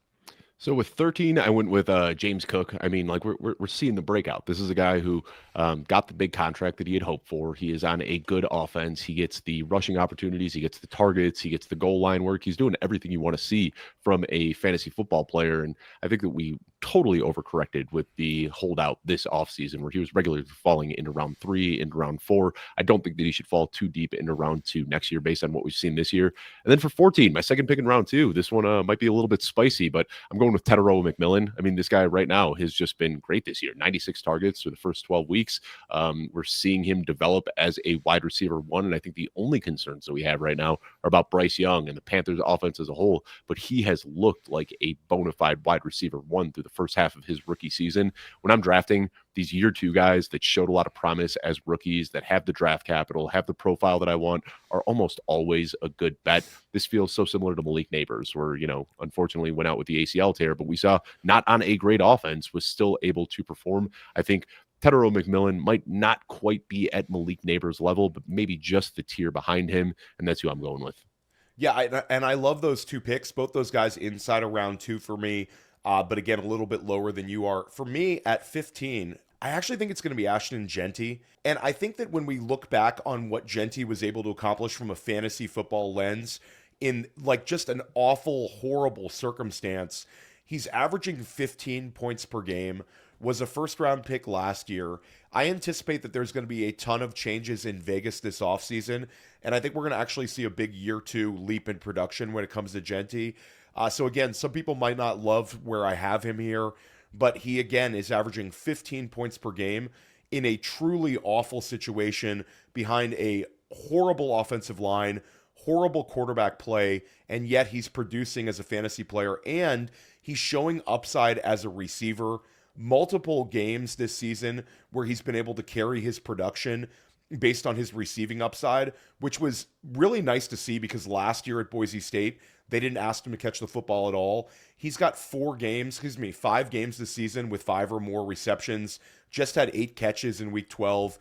S3: So with 13, I went with James Cook. I mean, like we're seeing the breakout. This is a guy who got the big contract that he had hoped for. He is on a good offense. He gets the rushing opportunities. He gets the targets. He gets the goal line work. He's doing everything you want to see from a fantasy football player. And I think that we totally overcorrected with the holdout this offseason, where he was regularly falling into round 3, into round 4. I don't think that he should fall too deep into round 2 next year based on what we've seen this year. And then for 14, my second pick in round 2, this one might be a little bit spicy, but I'm going with Tetairoa McMillan. I mean, this guy right now has just been great this year. 96 targets for the first 12 weeks. We're seeing him develop as a wide receiver 1, and I think the only concerns that we have right now are about Bryce Young and the Panthers offense as a whole, but he has looked like a bona fide wide receiver 1 through the first half of his rookie season. When I'm drafting these year 2 guys that showed a lot of promise as rookies, that have the draft capital, have the profile that I want, are almost always a good bet. This feels so similar to Malik Nabers, where, unfortunately went out with the ACL tear, but we saw not on a great offense was still able to perform. I think Tetairoa McMillan might not quite be at Malik Nabers' level, but maybe just the tier behind him, and that's who I'm going with.
S1: Yeah, and I love those 2 picks. Both those guys inside of round 2 for me. but again, a little bit lower than you are. For me, at 15, I actually think it's going to be Ashton Jeanty. And I think that when we look back on what Jeanty was able to accomplish from a fantasy football lens in like just an awful, horrible circumstance, he's averaging 15 points per game, was a first-round pick last year. I anticipate that there's going to be a ton of changes in Vegas this offseason, and I think we're going to actually see a big year 2 leap in production when it comes to Jeanty. So again, some people might not love where I have him here, but he again is averaging 15 points per game in a truly awful situation behind a horrible offensive line, horrible quarterback play, and yet he's producing as a fantasy player, and he's showing upside as a receiver. Multiple games this season where he's been able to carry his production based on his receiving upside, which was really nice to see because last year at Boise State, they didn't ask him to catch the football at all. He's got 5 games this season with 5 or more receptions, just had 8 catches in week 12.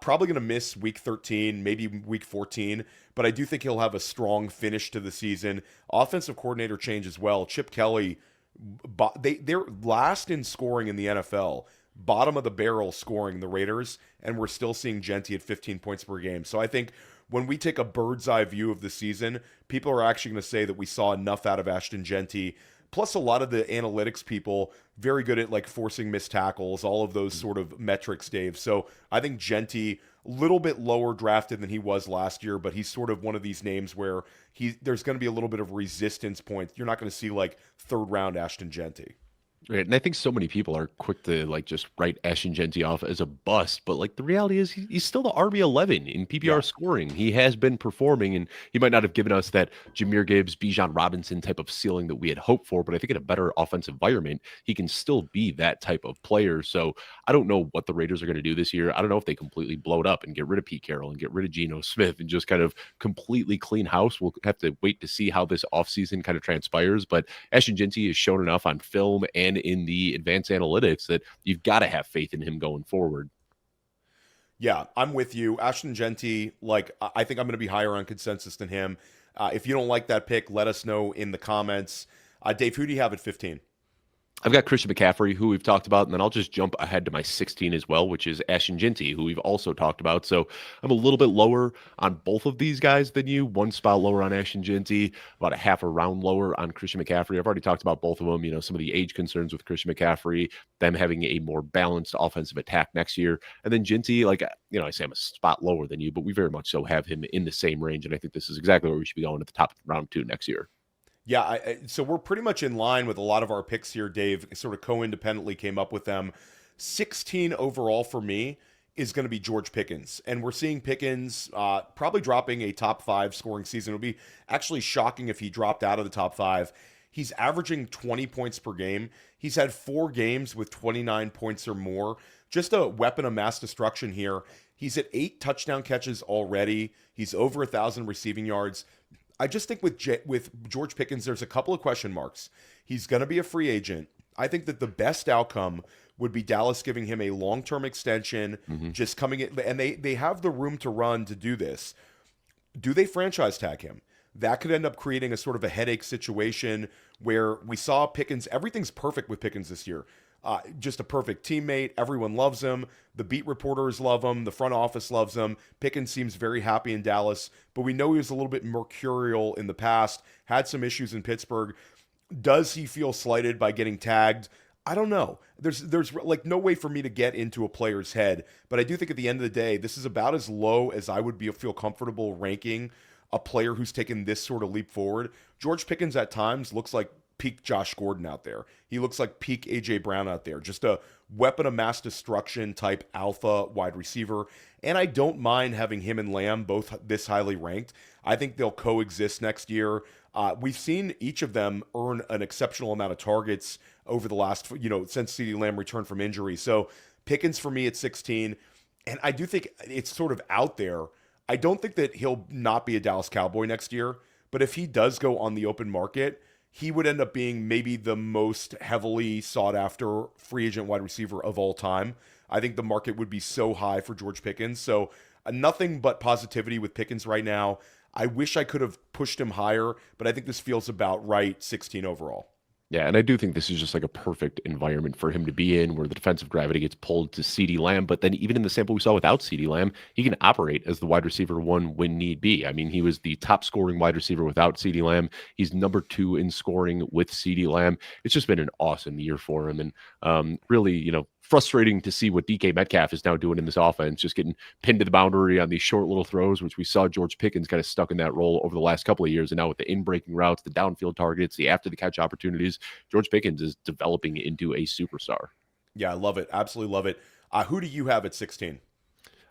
S1: Probably going to miss week 13, maybe week 14, but I do think he'll have a strong finish to the season. Offensive coordinator change as well. Chip Kelly, they're last in scoring in the NFL, bottom of the barrel scoring, the Raiders, and we're still seeing Jeanty at 15 points per game. So I think when we take a bird's eye view of the season, people are actually going to say that we saw enough out of Ashton Jeanty. Plus, a lot of the analytics people, very good at like forcing missed tackles, all of those sort of metrics, Dave. So I think Jeanty, a little bit lower drafted than he was last year, but he's sort of one of these names where there's going to be a little bit of resistance point. You're not going to see like 3rd round Ashton Jeanty.
S3: Right. And I think so many people are quick to like just write Ashton Jeanty off as a bust, but like the reality is he's still the RB11 in PPR scoring. He has been performing, and he might not have given us that Jahmyr Gibbs, Bijan Robinson type of ceiling that we had hoped for, but I think in a better offensive environment, he can still be that type of player. So I don't know what the Raiders are going to do this year. I don't know if they completely blow it up and get rid of Pete Carroll and get rid of Geno Smith and just kind of completely clean house. We'll have to wait to see how this offseason kind of transpires, but Ashton Jeanty has shown enough on film and in the advanced analytics that you've got to have faith in him going forward.
S1: Yeah, I'm with you. Ashton Jeanty, like, I think I'm going to be higher on consensus than him. If you don't like that pick, let us know in the comments. Dave, who do you have at 15?
S3: I've got Christian McCaffrey, who we've talked about, and then I'll just jump ahead to my 16 as well, which is Ashton Jeanty, who we've also talked about. So I'm a little bit lower on both of these guys than you. 1 spot lower on Ashton Jeanty, about a half a round lower on Christian McCaffrey. I've already talked about both of them. You know, some of the age concerns with Christian McCaffrey, them having a more balanced offensive attack next year. And then Jeanty, like, you know, I say I'm a spot lower than you, but we very much so have him in the same range. And I think this is exactly where we should be going at the top of round 2 next year.
S1: Yeah, so we're pretty much in line with a lot of our picks here, Dave. Sort of co-independently came up with them. 16 overall for me is going to be George Pickens. And we're seeing Pickens probably dropping a top 5 scoring season. It would be actually shocking if he dropped out of the top 5. He's averaging 20 points per game. He's had 4 games with 29 points or more. Just a weapon of mass destruction here. He's at 8 touchdown catches already. He's over 1,000 receiving yards. I just think with George Pickens, there's a couple of question marks. He's going to be a free agent. I think that the best outcome would be Dallas giving him a long-term extension, just coming in, and they have the room to run to do this. Do they franchise tag him? That could end up creating a sort of a headache situation where we saw Pickens. Everything's perfect with Pickens this year. Just a perfect teammate. Everyone loves him. The beat reporters love him. The front office loves him. Pickens seems very happy in Dallas, but we know he was a little bit mercurial in the past, had some issues in Pittsburgh. Does he feel slighted by getting tagged? I don't know. There's like no way for me to get into a player's head, but I do think at the end of the day, this is about as low as I would feel comfortable ranking a player who's taken this sort of leap forward. George Pickens at times looks like peak Josh Gordon out there. He looks like peak A.J. Brown out there. Just a weapon of mass destruction type alpha wide receiver. And I don't mind having him and Lamb both this highly ranked. I think they'll coexist next year. We've seen each of them earn an exceptional amount of targets over the last, since CeeDee Lamb returned from injury. So Pickens for me at 16. And I do think it's sort of out there. I don't think that he'll not be a Dallas Cowboy next year. But if he does go on the open market, he would end up being maybe the most heavily sought after free agent wide receiver of all time. I think the market would be so high for George Pickens. So nothing but positivity with Pickens right now. I wish I could have pushed him higher, but I think this feels about right, 16 overall.
S3: Yeah, and I do think this is just like a perfect environment for him to be in, where the defensive gravity gets pulled to CeeDee Lamb. But then even in the sample we saw without CeeDee Lamb, he can operate as the wide receiver one when need be. I mean, he was the top scoring wide receiver without CeeDee Lamb. He's number 2 in scoring with CeeDee Lamb. It's just been an awesome year for him. And really, frustrating to see what DK Metcalf is now doing in this offense, just getting pinned to the boundary on these short little throws, which we saw George Pickens kind of stuck in that role over the last couple of years. And now with the in-breaking routes, the downfield targets, the after-the-catch opportunities, George Pickens is developing into a superstar.
S1: Yeah, I love it. Absolutely love it. Who do you have at 16?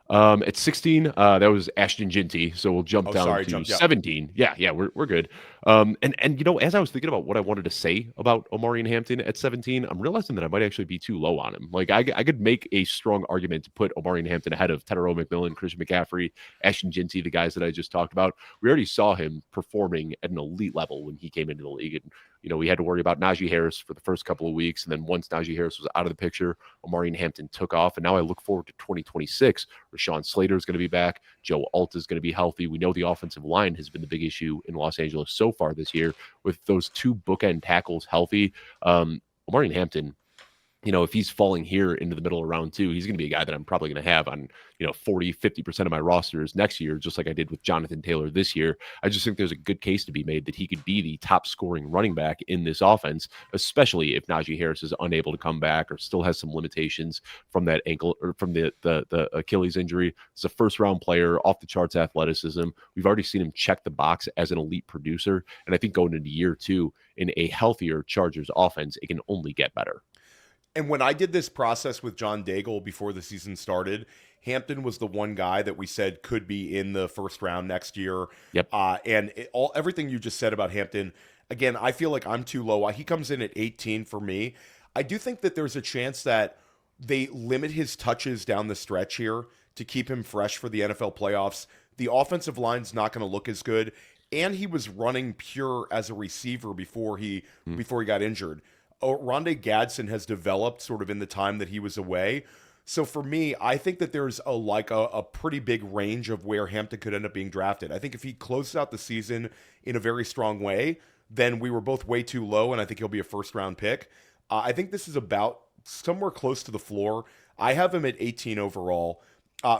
S3: At 16, that was Ashton Jeanty. So we'll jump down to 17. Yeah, we're good. And as I was thinking about what I wanted to say about Omarion Hampton at 17, I'm realizing that I might actually be too low on him. Like I could make a strong argument to put Omarion Hampton ahead of Tetairoa McMillan, Christian McCaffrey, Ashton Jeanty, the guys that I just talked about. We already saw him performing at an elite level when he came into the league. And we had to worry about Najee Harris for the first couple of weeks. And then once Najee Harris was out of the picture, Omarion Hampton took off. And now I look forward to 2026. Rashawn Slater is going to be back. Joe Alt is going to be healthy. We know the offensive line has been the big issue in Los Angeles so far this year. With those 2 bookend tackles healthy, Omarion Hampton, if he's falling here into the middle of round 2, he's going to be a guy that I'm probably going to have on, 40-50% of my rosters next year, just like I did with Jonathan Taylor this year. I just think there's a good case to be made that he could be the top scoring running back in this offense, especially if Najee Harris is unable to come back or still has some limitations from that ankle or from the Achilles injury. It's a first-round player, off the charts athleticism. We've already seen him check the box as an elite producer, and I think going into year 2 in a healthier Chargers offense, it can only get better.
S1: And when I did this process with John Daigle before the season started, Hampton was the one guy that we said could be in the first round next year.
S3: Yep.
S1: Everything you just said about Hampton, again, I feel like I'm too low. He comes in at 18 for me. I do think that there's a chance that they limit his touches down the stretch here to keep him fresh for the NFL playoffs. The offensive line's not going to look as good, and he was running pure as a receiver before he got injured. Rondé Gadsden has developed sort of in the time that he was away. So for me, I think that there's a pretty big range of where Hampton could end up being drafted. I think if he closes out the season in a very strong way, then we were both way too low, and I think he'll be a first-round pick. I think this is about somewhere close to the floor. I have him at 18 overall.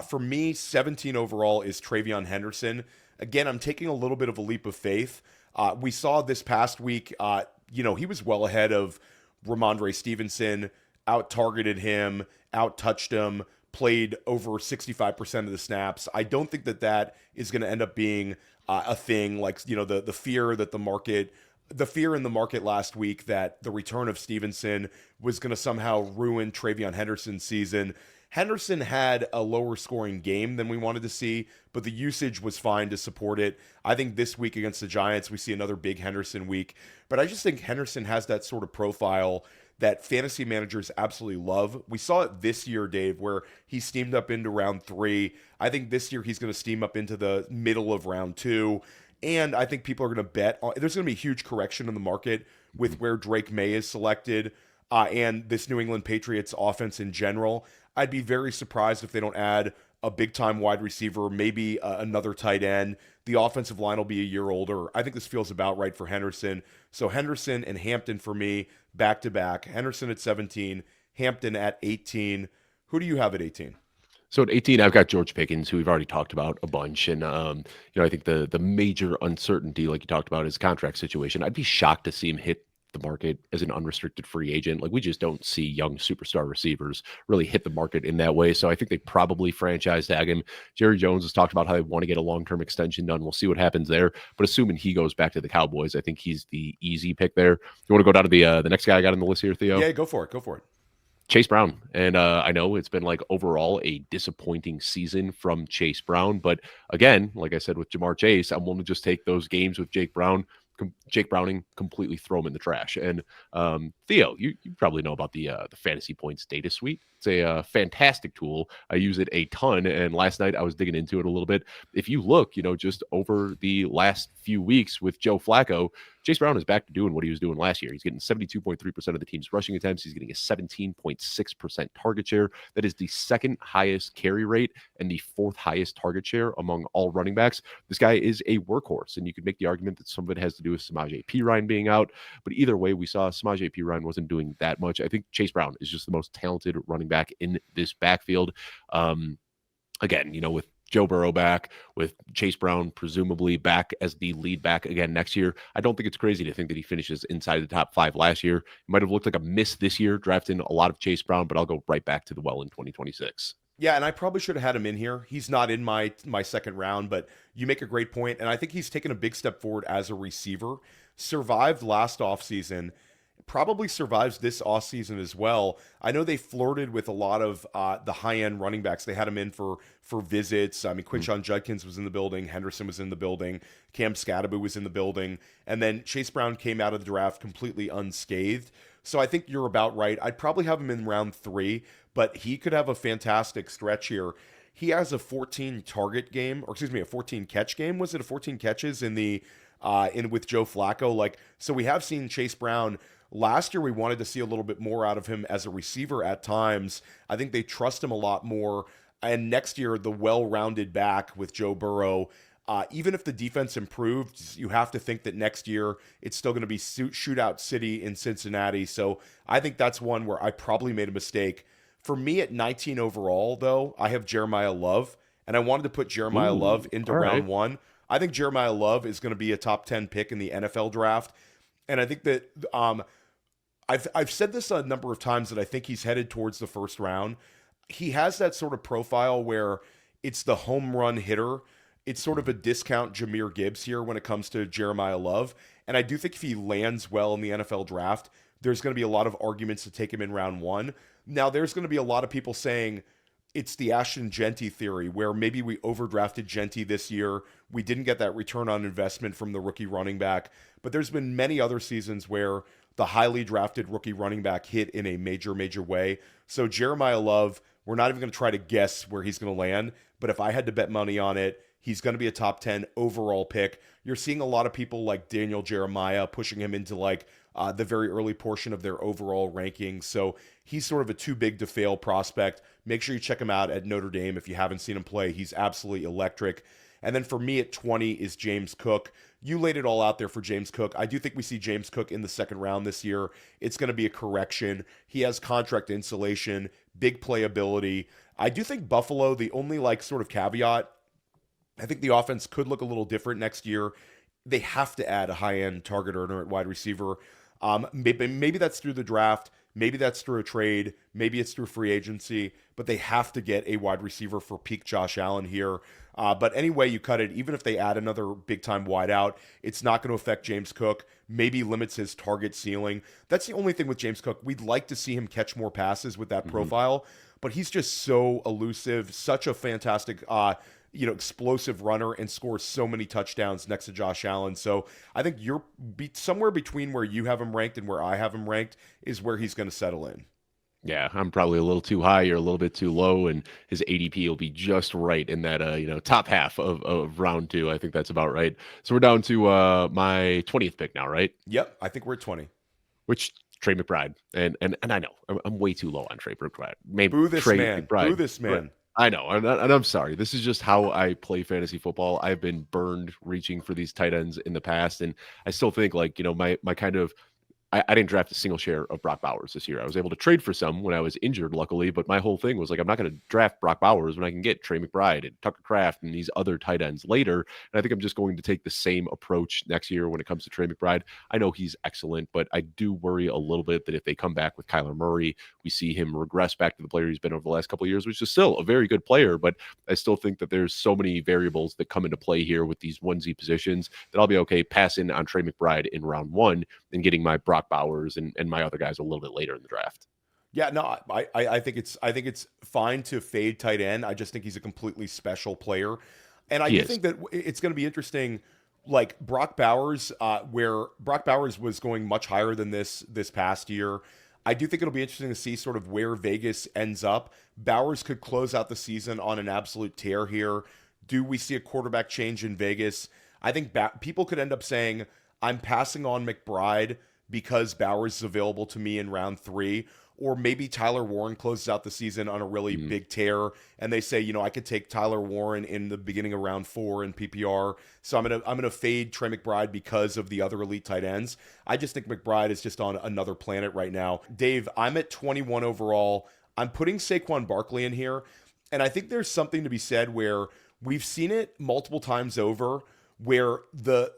S1: For me, 17 overall is TreVeyon Henderson. Again, I'm taking a little bit of a leap of faith. We saw this past week, he was well ahead of Ramondre Stevenson, out-targeted him, out-touched him, played over 65% of the snaps. I don't think that is going to end up being a thing like, the fear that the fear in the market last week that the return of Stevenson was going to somehow ruin TreVeyon Henderson's season. Henderson had a lower scoring game than we wanted to see, but the usage was fine to support it. I think this week against the Giants, we see another big Henderson week. But I just think Henderson has that sort of profile that fantasy managers absolutely love. We saw it this year, Dave, where he steamed up into round 3. I think this year he's going to steam up into the middle of round 2. And I think people are going to bet on, there's going to be a huge correction in the market with where Drake May is selected and this New England Patriots offense in general. I'd be very surprised if they don't add a big-time wide receiver, maybe another tight end. The offensive line will be a year older. I think this feels about right for Henderson. So Henderson and Hampton for me, back-to-back. Henderson at 17, Hampton at 18. Who do you have at 18?
S3: So at 18, I've got George Pickens, who we've already talked about a bunch. And, I think the major uncertainty, like you talked about, is contract situation. I'd be shocked to see him hit the market as an unrestricted free agent. Like, we just don't see young superstar receivers really hit the market in that way. So I think they probably franchise tag him. Jerry Jones has talked about how they want to get a long-term extension done. We'll see what happens there. But assuming he goes back to the Cowboys, I think he's the easy pick there. You want to go down to the next guy I got on the list here, Theo?
S1: Yeah, go for it.
S3: Chase Brown. And I know it's been like overall a disappointing season from Chase Brown. But again, like I said with Jamar Chase, I'm willing to just take those games with Jake Browning, completely throw him in the trash. And Theo, you probably know about the Fantasy Points data suite. It's a fantastic tool. I use it a ton. And last night I was digging into it a little bit. If you look, just over the last few weeks with Joe Flacco, Chase Brown is back to doing what he was doing last year. He's getting 72.3% of the team's rushing attempts. He's getting a 17.6% target share. That is the second highest carry rate and the fourth highest target share among all running backs. This guy is a workhorse, and you could make the argument that some of it has to do with Samaje Perine being out. But either way, we saw Samaje Perine wasn't doing that much. I think Chase Brown is just the most talented running back in this backfield. Again, with Joe Burrow back, with Chase Brown presumably back as the lead back again next year, I don't think it's crazy to think that he finishes inside the top 5 last year. It might have looked like a miss this year, drafting a lot of Chase Brown, but I'll go right back to the well in 2026.
S1: Yeah, and I probably should have had him in here. He's not in my second round, but you make a great point, and I think he's taken a big step forward as a receiver. Survived last offseason, probably survives this offseason as well. I know they flirted with a lot of the high-end running backs. They had him in for visits. I mean, Quinshon Judkins was in the building. Henderson was in the building. Cam Scatterby was in the building. And then Chase Brown came out of the draft completely unscathed. So I think you're about right. I'd probably have him in round 3, but he could have a fantastic stretch here. He has a 14 target game, or excuse me, a 14 catch game. Was it a 14 catches in the with Joe Flacco? So we have seen Chase Brown. Last year, we wanted to see a little bit more out of him as a receiver at times. I think they trust him a lot more. And next year, the well-rounded back with Joe Burrow, even if the defense improved, you have to think that next year it's still going to be shootout city in Cincinnati. So I think that's one where I probably made a mistake. For me at 19 overall, though, I have Jeremiah Love, and I wanted to put Jeremiah Love into round 1. I think Jeremiah Love is going to be a top 10 pick in the NFL draft. And I think that I've said this a number of times that I think he's headed towards the first round. He has that sort of profile where it's the home run hitter. It's sort of a discount Jahmyr Gibbs here when it comes to Jeremiah Love. And I do think if he lands well in the NFL draft, there's going to be a lot of arguments to take him in round 1. Now, there's going to be a lot of people saying it's the Ashton Jeanty theory, where maybe we overdrafted Jeanty this year. We didn't get that return on investment from the rookie running back. But there's been many other seasons where the highly drafted rookie running back hit in a major, major way. So Jeremiah Love, we're not even going to try to guess where he's going to land. But if I had to bet money on it, he's going to be a top 10 overall pick. You're seeing a lot of people like Daniel Jeremiah pushing him into the very early portion of their overall rankings. So he's sort of a too big to fail prospect. Make sure you check him out at Notre Dame if you haven't seen him play. He's absolutely electric. And then for me at 20 is James Cook. You laid it all out there for James Cook. I do think we see James Cook in the second round this year. It's going to be a correction. He has contract insulation, big playability. I do think Buffalo, the only sort of caveat, I think the offense could look a little different next year. They have to add a high-end target earner at wide receiver. Maybe that's through the draft. Maybe that's through a trade. Maybe it's through free agency. But they have to get a wide receiver for peak Josh Allen here. But anyway you cut it, even if they add another big-time wideout, it's not going to affect James Cook. Maybe limits his target ceiling. That's the only thing with James Cook. We'd like to see him catch more passes with that profile. But he's just so elusive, such a fantastic explosive runner, and scores so many touchdowns next to Josh Allen. So I think you're somewhere between where you have him ranked and where I have him ranked is where he's going to settle in.
S3: Yeah, I'm probably a little too high or a little bit too low, and his ADP will be just right in that top half of round 2. I think that's about right. So we're down to my 20th pick now, right?
S1: Yep, I think we're at 20.
S3: Which Trey McBride, and I know I'm way too low on Trey McBride. Maybe
S1: Boo this
S3: Trey
S1: man.
S3: McBride.
S1: Boo this man.
S3: I know, and I'm sorry. This is just how I play fantasy football. I've been burned reaching for these tight ends in the past, and I still think my kind of I didn't draft a single share of Brock Bowers this year. I was able to trade for some when I was injured, luckily, but my whole thing was I'm not going to draft Brock Bowers when I can get Trey McBride and Tucker Kraft and these other tight ends later. And I think I'm just going to take the same approach next year when it comes to Trey McBride. I know he's excellent, but I do worry a little bit that if they come back with Kyler Murray, we see him regress back to the player he's been over the last couple of years, which is still a very good player. But I still think that there's so many variables that come into play here with these onesie positions that I'll be okay passing on Trey McBride in round 1 and getting my Brock Bowers and my other guys a little bit later in the draft.
S1: Yeah, no, I think it's fine to fade tight end. I just think he's a completely special player. And I do think that it's going to be interesting, like Brock Bowers, where Brock Bowers was going much higher than this past year. I do think it'll be interesting to see sort of where Vegas ends up. Bowers could close out the season on an absolute tear here. Do we see a quarterback change in Vegas? I think people could end up saying, I'm passing on McBride because Bowers is available to me in round 3. Or maybe Tyler Warren closes out the season on a really big tear, and they say, I could take Tyler Warren in the beginning of round 4 in PPR. So I'm gonna fade Trey McBride because of the other elite tight ends. I just think McBride is just on another planet right now. Dave, I'm at 21 overall. I'm putting Saquon Barkley in here, and I think there's something to be said where we've seen it multiple times over, where the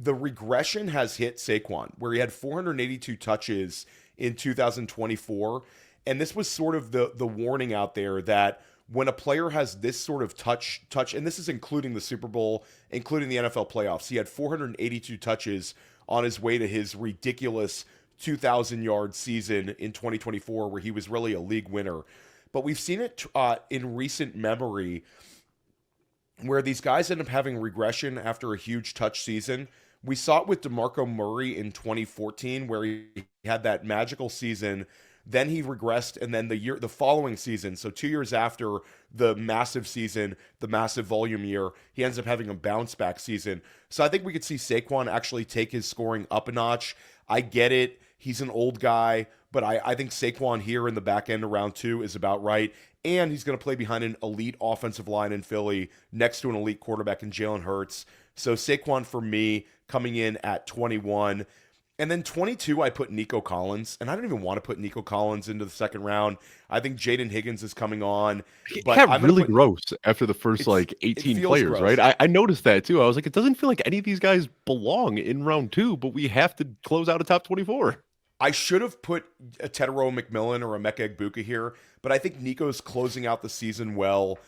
S1: regression has hit Saquon, where he had 482 touches in 2024. And this was sort of the warning out there that when a player has this sort of touch, and this is including the Super Bowl, including the NFL playoffs, he had 482 touches on his way to his ridiculous 2,000-yard season in 2024, where he was really a league winner. But we've seen it in recent memory where these guys end up having regression after a huge touch season. We saw it with DeMarco Murray in 2014, where he had that magical season. Then he regressed, and then the following season, so 2 years after the massive season, the massive volume year, he ends up having a bounce back season. So I think we could see Saquon actually take his scoring up a notch. I get it. He's an old guy, but I think Saquon here in the back end of round 2 is about right. And he's going to play behind an elite offensive line in Philly next to an elite quarterback in Jalen Hurts. So Saquon for me coming in at 21. And then 22, I put Nico Collins. And I don't even want to put Nico Collins into the second round. I think Jaden Higgins is coming on.
S3: But it got really gross after the first 18 players, gross. Right? I noticed that too. I was like, it doesn't feel like any of these guys belong in round 2, but we have to close out a top 24.
S1: I should have put a Tetairoa McMillan or a Emeka Egbuka here, but I think Nico's closing out the season well.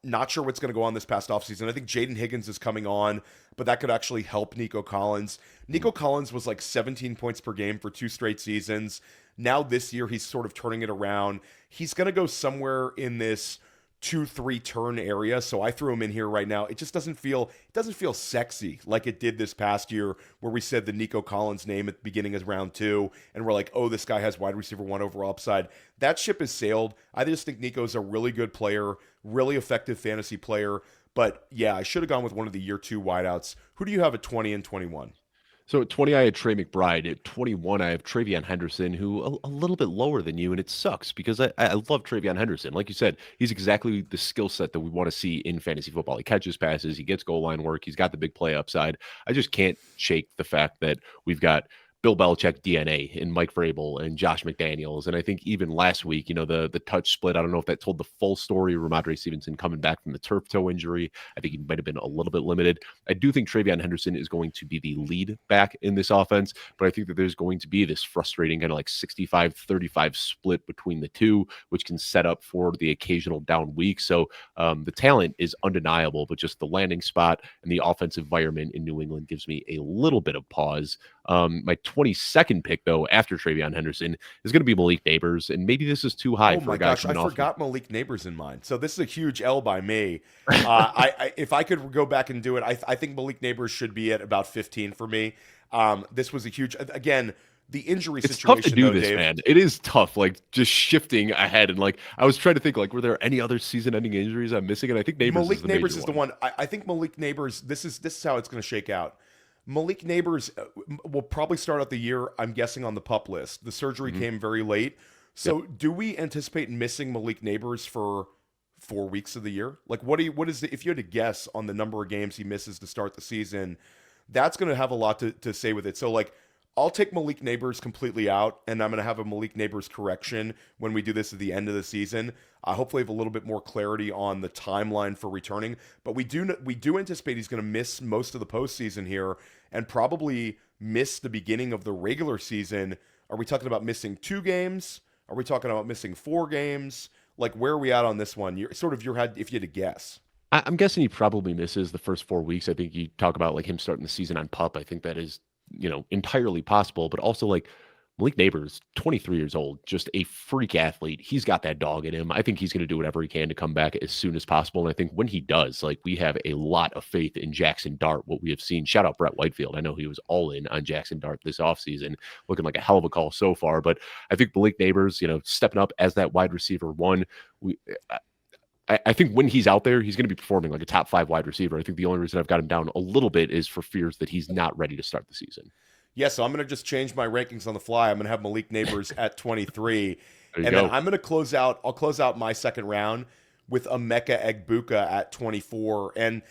S1: Not sure what's going to go on this past offseason. I think Jaden Higgins is coming on, but that could actually help Nico Collins. Nico Collins was like 17 points per game for 2 straight seasons. Now this year, he's sort of turning it around. He's going to go somewhere in this 2-3 turn area, so I threw him in here right now. It just doesn't feel sexy like it did this past year, where we said the Nico Collins name at the beginning of round 2, and we're like, oh, this guy has wide receiver 1 overall upside. That ship has sailed. I just think Nico's a really good player, really effective fantasy player. But yeah, I should have gone with one of the year 2 wideouts. Who do you have at 20 and 21?
S3: So at 20, I had Trey McBride. At 21, I have TreVeyon Henderson, who a little bit lower than you, and it sucks because I love TreVeyon Henderson. Like you said, he's exactly the skill set that we want to see in fantasy football. He catches passes, he gets goal line work, he's got the big play upside. I just can't shake the fact that we've got Bill Belichick DNA in Mike Vrabel and Josh McDaniels. And I think even last week, the touch split, I don't know if that told the full story. Ramondre Stevenson coming back from the turf toe injury, I think he might have been a little bit limited. I do think TreVeyon Henderson is going to be the lead back in this offense, but I think that there's going to be this frustrating kind of like 65-35 split between the two, which can set up for the occasional down week. So the talent is undeniable, but just the landing spot and the offensive environment in New England gives me a little bit of pause. My 22nd pick, though, after TreVeyon Henderson, is going to be Malik Nabers, and maybe this is too high for a guy coming off.
S1: I forgot Malik Nabers in mine. So this is a huge L by me. If I could go back and do it, I think Malik Nabers should be at about 15 for me. This was a huge, again, the injury situation.
S3: It's tough to do this, Dave. Man. It is tough, like just shifting ahead. And like I was trying to think, like, were there any other season-ending injuries I'm missing? And I think
S1: Malik
S3: Nabers
S1: is the one. I think Malik Nabers. This is how it's going to shake out. Malik Nabers will probably start out the year, I'm guessing, on the PUP list. The surgery came very late. So do we anticipate missing Malik Nabers for 4 weeks of the year? Like, if you had to guess on the number of games he misses to start the season, that's going to have a lot to say with it. So, like, I'll take Malik Nabers completely out, and I'm going to have a Malik Nabers correction when we do this at the end of the season. Hopefully have a little bit more clarity on the timeline for returning. But we do anticipate he's going to miss most of the postseason here and probably miss the beginning of the regular season. Are we talking about missing 2 games? Are we talking about missing 4 games? Like, where are we at on this one? If you had to guess.
S3: I'm guessing he probably misses the first 4 weeks. I think you talk about like him starting the season on PUP. I think that is, entirely possible, but also like Malik Nabers, 23 years old, just a freak athlete. He's got that dog in him. I think he's going to do whatever he can to come back as soon as possible. And I think when he does, like, we have a lot of faith in Jackson Dart, what we have seen. Shout out Brett Whitefield. I know he was all in on Jackson Dart this offseason, looking like a hell of a call so far. But I think Malik Nabers, stepping up as that wide receiver 1, I think when he's out there, he's going to be performing like a top 5 wide receiver. I think the only reason I've got him down a little bit is for fears that he's not ready to start the season.
S1: Yeah, so I'm going to just change my rankings on the fly. I'm going to have Malik Nabers at 23.
S3: There you
S1: And
S3: go.
S1: then I'm going to close out my second round with Emeka Egbuka at 24. And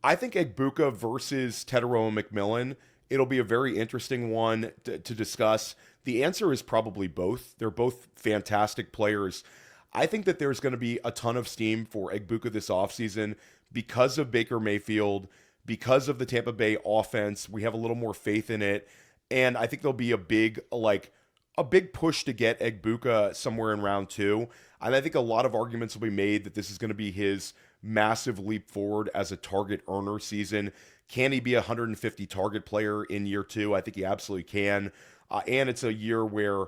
S1: I think Egbuka versus Tetairoa McMillan, it'll be a very interesting one to discuss. The answer is probably both. They're both fantastic players. I think that there's going to be a ton of steam for Egbuka this offseason because of Baker Mayfield, because of the Tampa Bay offense. We have a little more faith in it. And I think there'll be a big push to get Egbuka somewhere in round 2. And I think a lot of arguments will be made that this is going to be his massive leap forward as a target earner season. Can he be a 150 target player in year 2? I think he absolutely can. And it's a year where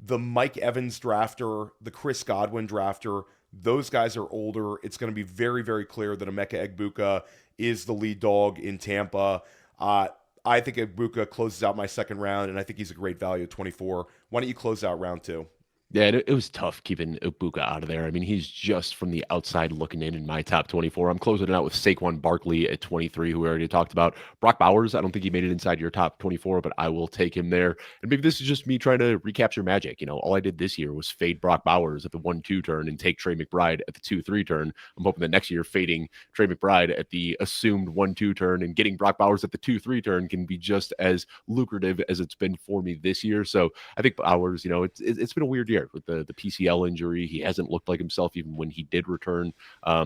S1: the Mike Evans drafter, the Chris Godwin drafter, those guys are older. It's going to be very, very clear that Emeka Egbuka is the lead dog in Tampa. I think Egbuka closes out my second round, and I think he's a great value at 24. Why don't you close out round 2?
S3: Yeah, it was tough keeping Egbuka out of there. I mean, he's just from the outside looking in my top 24. I'm closing it out with Saquon Barkley at 23, who we already talked about. Brock Bowers, I don't think he made it inside your top 24, but I will take him there. And maybe this is just me trying to recapture magic. You know, all I did this year was fade Brock Bowers at the 1-2 turn and take Trey McBride at the 2-3 turn. I'm hoping that next year fading Trey McBride at the assumed 1-2 turn and getting Brock Bowers at the 2-3 turn can be just as lucrative as it's been for me this year. So I think Bowers, you know, it's been a weird year with the PCL injury. He hasn't looked like himself even when he did return.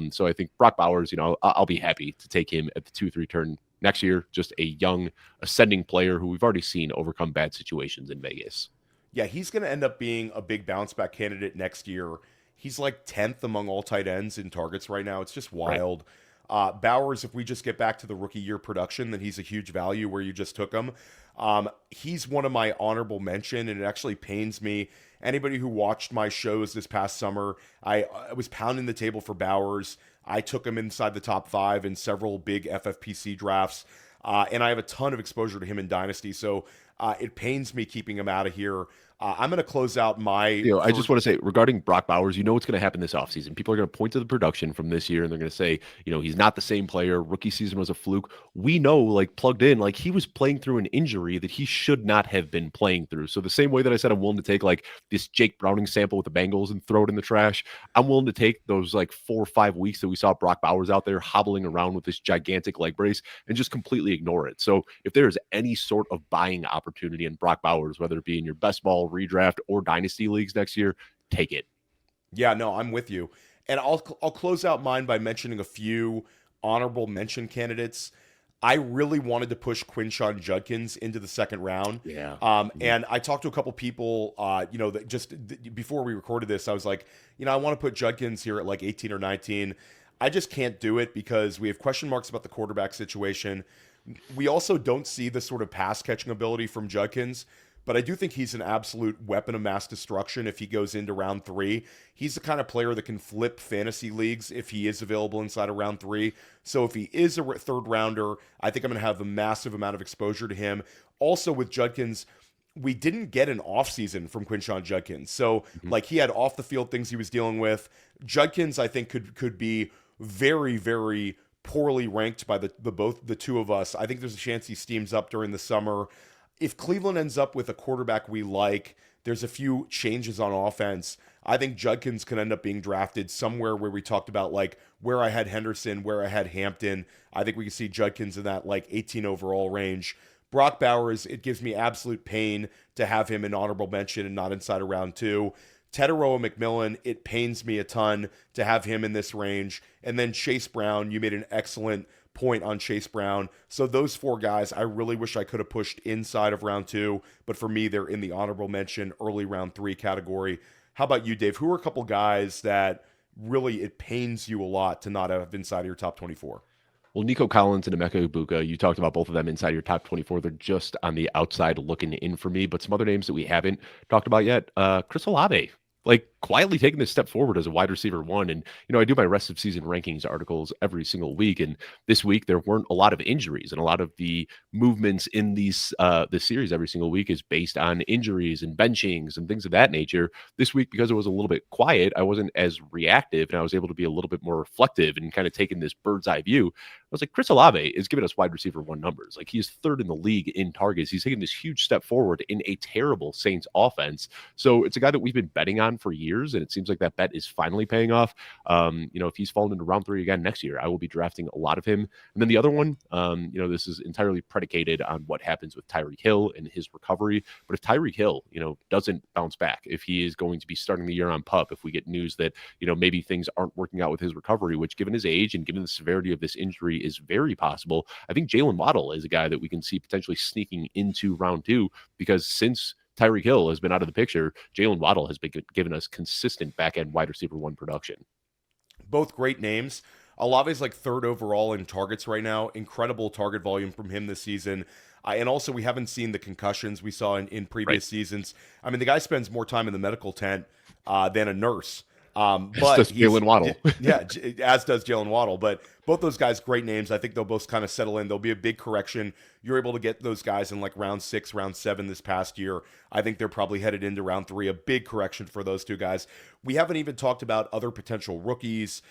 S3: So I think Brock Bowers, you know, I'll be happy to take him at the 2-3 turn next year. Just a young ascending player who we've already seen overcome bad situations in Vegas.
S1: Yeah, he's going to end up being a big bounce back candidate next year. He's like 10th among all tight ends in targets right now. It's just wild. Right. Bowers, if we just get back to the rookie year production, then he's a huge value where you just took him. He's one of my honorable mention, and it actually pains me. Anybody who watched my shows this past summer, I was pounding the table for Bowers. I took him inside the top 5 in several big FFPC drafts, and I have a ton of exposure to him in Dynasty, so it pains me keeping him out of here. I'm going to close out my...
S3: I just want to say, regarding Brock Bowers, you know what's going to happen this offseason. People are going to point to the production from this year, and they're going to say, you know, he's not the same player. Rookie season was a fluke. We know, like, plugged in, like, he was playing through an injury that he should not have been playing through. So the same way that I said I'm willing to take, like, this Jake Browning sample with the Bengals and throw it in the trash, I'm willing to take those, like, 4 or 5 weeks that we saw Brock Bowers out there hobbling around with this gigantic leg brace and just completely ignore it. So if there is any sort of buying opportunity in Brock Bowers, whether it be in your best ball redraft or dynasty leagues next year, take it.
S1: Yeah, no, I'm with you. And I'll close out mine by mentioning a few honorable mention candidates. I really wanted to push Quinshon Judkins into the second round.
S3: Yeah.
S1: And I talked to a couple people, you know, that just before we recorded this, I was like, you know, I want to put Judkins here at like 18 or 19. I just can't do it because we have question marks about the quarterback situation. We also don't see the sort of pass catching ability from Judkins. But I do think he's an absolute weapon of mass destruction if he goes into round 3. He's the kind of player that can flip fantasy leagues if he is available inside of round 3. So if he is a third rounder, I think I'm going to have a massive amount of exposure to him. Also with Judkins, we didn't get an offseason from Quinshon Judkins. So like he had off the field things he was dealing with. Judkins, I think, could be very, very poorly ranked by the two of us. I think there's a chance he steams up during the summer. If Cleveland ends up with a quarterback we like, there's a few changes on offense. I think Judkins could end up being drafted somewhere where we talked about like where I had Henderson, where I had Hampton. I think we can see Judkins in that like 18 overall range. Brock Bowers, it gives me absolute pain to have him in honorable mention and not inside of round 2. Tetairoa McMillan, it pains me a ton to have him in this range. And then Chase Brown, you made an excellent point on Chase Brown. So those 4 guys, I really wish I could have pushed inside of round 2, but for me, they're in the honorable mention, early round 3 category. How about you, Dave? Who are a couple guys that really it pains you a lot to not have inside of your top 24?
S3: Well, Nico Collins and Emeka Egbuka, you talked about both of them inside your top 24. They're just on the outside looking in for me, but some other names that we haven't talked about yet. Chris Olave. Like quietly taking this step forward as a wide receiver one. And, I do my rest of season rankings articles every single week. And this week, there weren't a lot of injuries, and a lot of the movements in this series every single week is based on injuries and benchings and things of that nature. This week, because it was a little bit quiet, I wasn't as reactive, and I was able to be a little bit more reflective and kind of taking this bird's eye view. I was like, Chris Olave is giving us wide receiver one numbers. Like, he is third in the league in targets. He's taking this huge step forward in a terrible Saints offense. So it's a guy that we've been betting on for years, and it seems like that bet is finally paying off. If he's fallen into round 3 again next year, I will be drafting a lot of him. And then the other one, this is entirely predicated on what happens with Tyreek Hill and his recovery. But if Tyreek Hill, doesn't bounce back, if he is going to be starting the year on PUP, if we get news that, maybe things aren't working out with his recovery, which given his age and given the severity of this injury is very possible, I think Jalen Waddle is a guy that we can see potentially sneaking into round 2, because since Tyreek Hill has been out of the picture, Jalen Waddle has been giving us consistent back-end wide receiver one production.
S1: Both great names. Olave's like 3rd overall in targets right now. Incredible target volume from him this season. And also, we haven't seen the concussions we saw in previous seasons. I mean, the guy spends more time in the medical tent than a nurse. But
S3: Jalen Waddle.
S1: Yeah, as does Jalen Waddle. But both those guys, great names. I think they'll both kind of settle in. There'll be a big correction. You're able to get those guys in like round 6, round 7 this past year. I think they're probably headed into round 3. A big correction for those two guys. We haven't even talked about other potential rookies.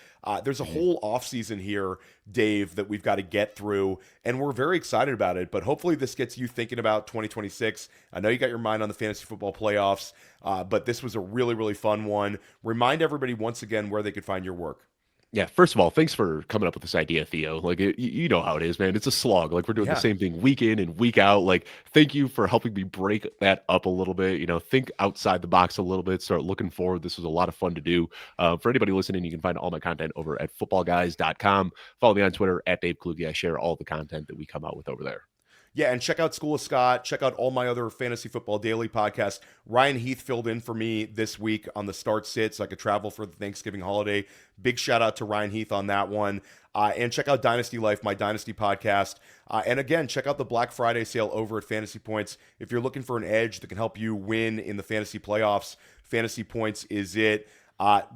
S1: There's a whole offseason here, Dave, that we've got to get through, and we're very excited about it. But hopefully this gets you thinking about 2026. I know you got your mind on the fantasy football playoffs, but this was a really, really fun one. Remind everybody once again where they could find your work.
S3: Yeah, first of all, thanks for coming up with this idea, Theo. Like, you know how it is, man. It's a slog. Like, we're doing the same thing week in and week out. Like, thank you for helping me break that up a little bit. Think outside the box a little bit. Start looking forward. This was a lot of fun to do. For anybody listening, you can find all my content over at footballguys.com. Follow me on Twitter at Dave Kluge. I share all the content that we come out with over there.
S1: Yeah, and check out School of Scott. Check out all my other Fantasy Football Daily podcasts. Ryan Heath filled in for me this week on the start sit so I could travel for the Thanksgiving holiday. Big shout out to Ryan Heath on that one. And check out Dynasty Life, my Dynasty podcast. And again, check out the Black Friday sale over at Fantasy Points. If you're looking for an edge that can help you win in the fantasy playoffs, Fantasy Points is it.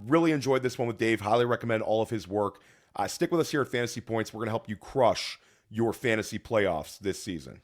S1: Really enjoyed this one with Dave. Highly recommend all of his work. Stick with us here at Fantasy Points. We're going to help you crush your fantasy playoffs this season.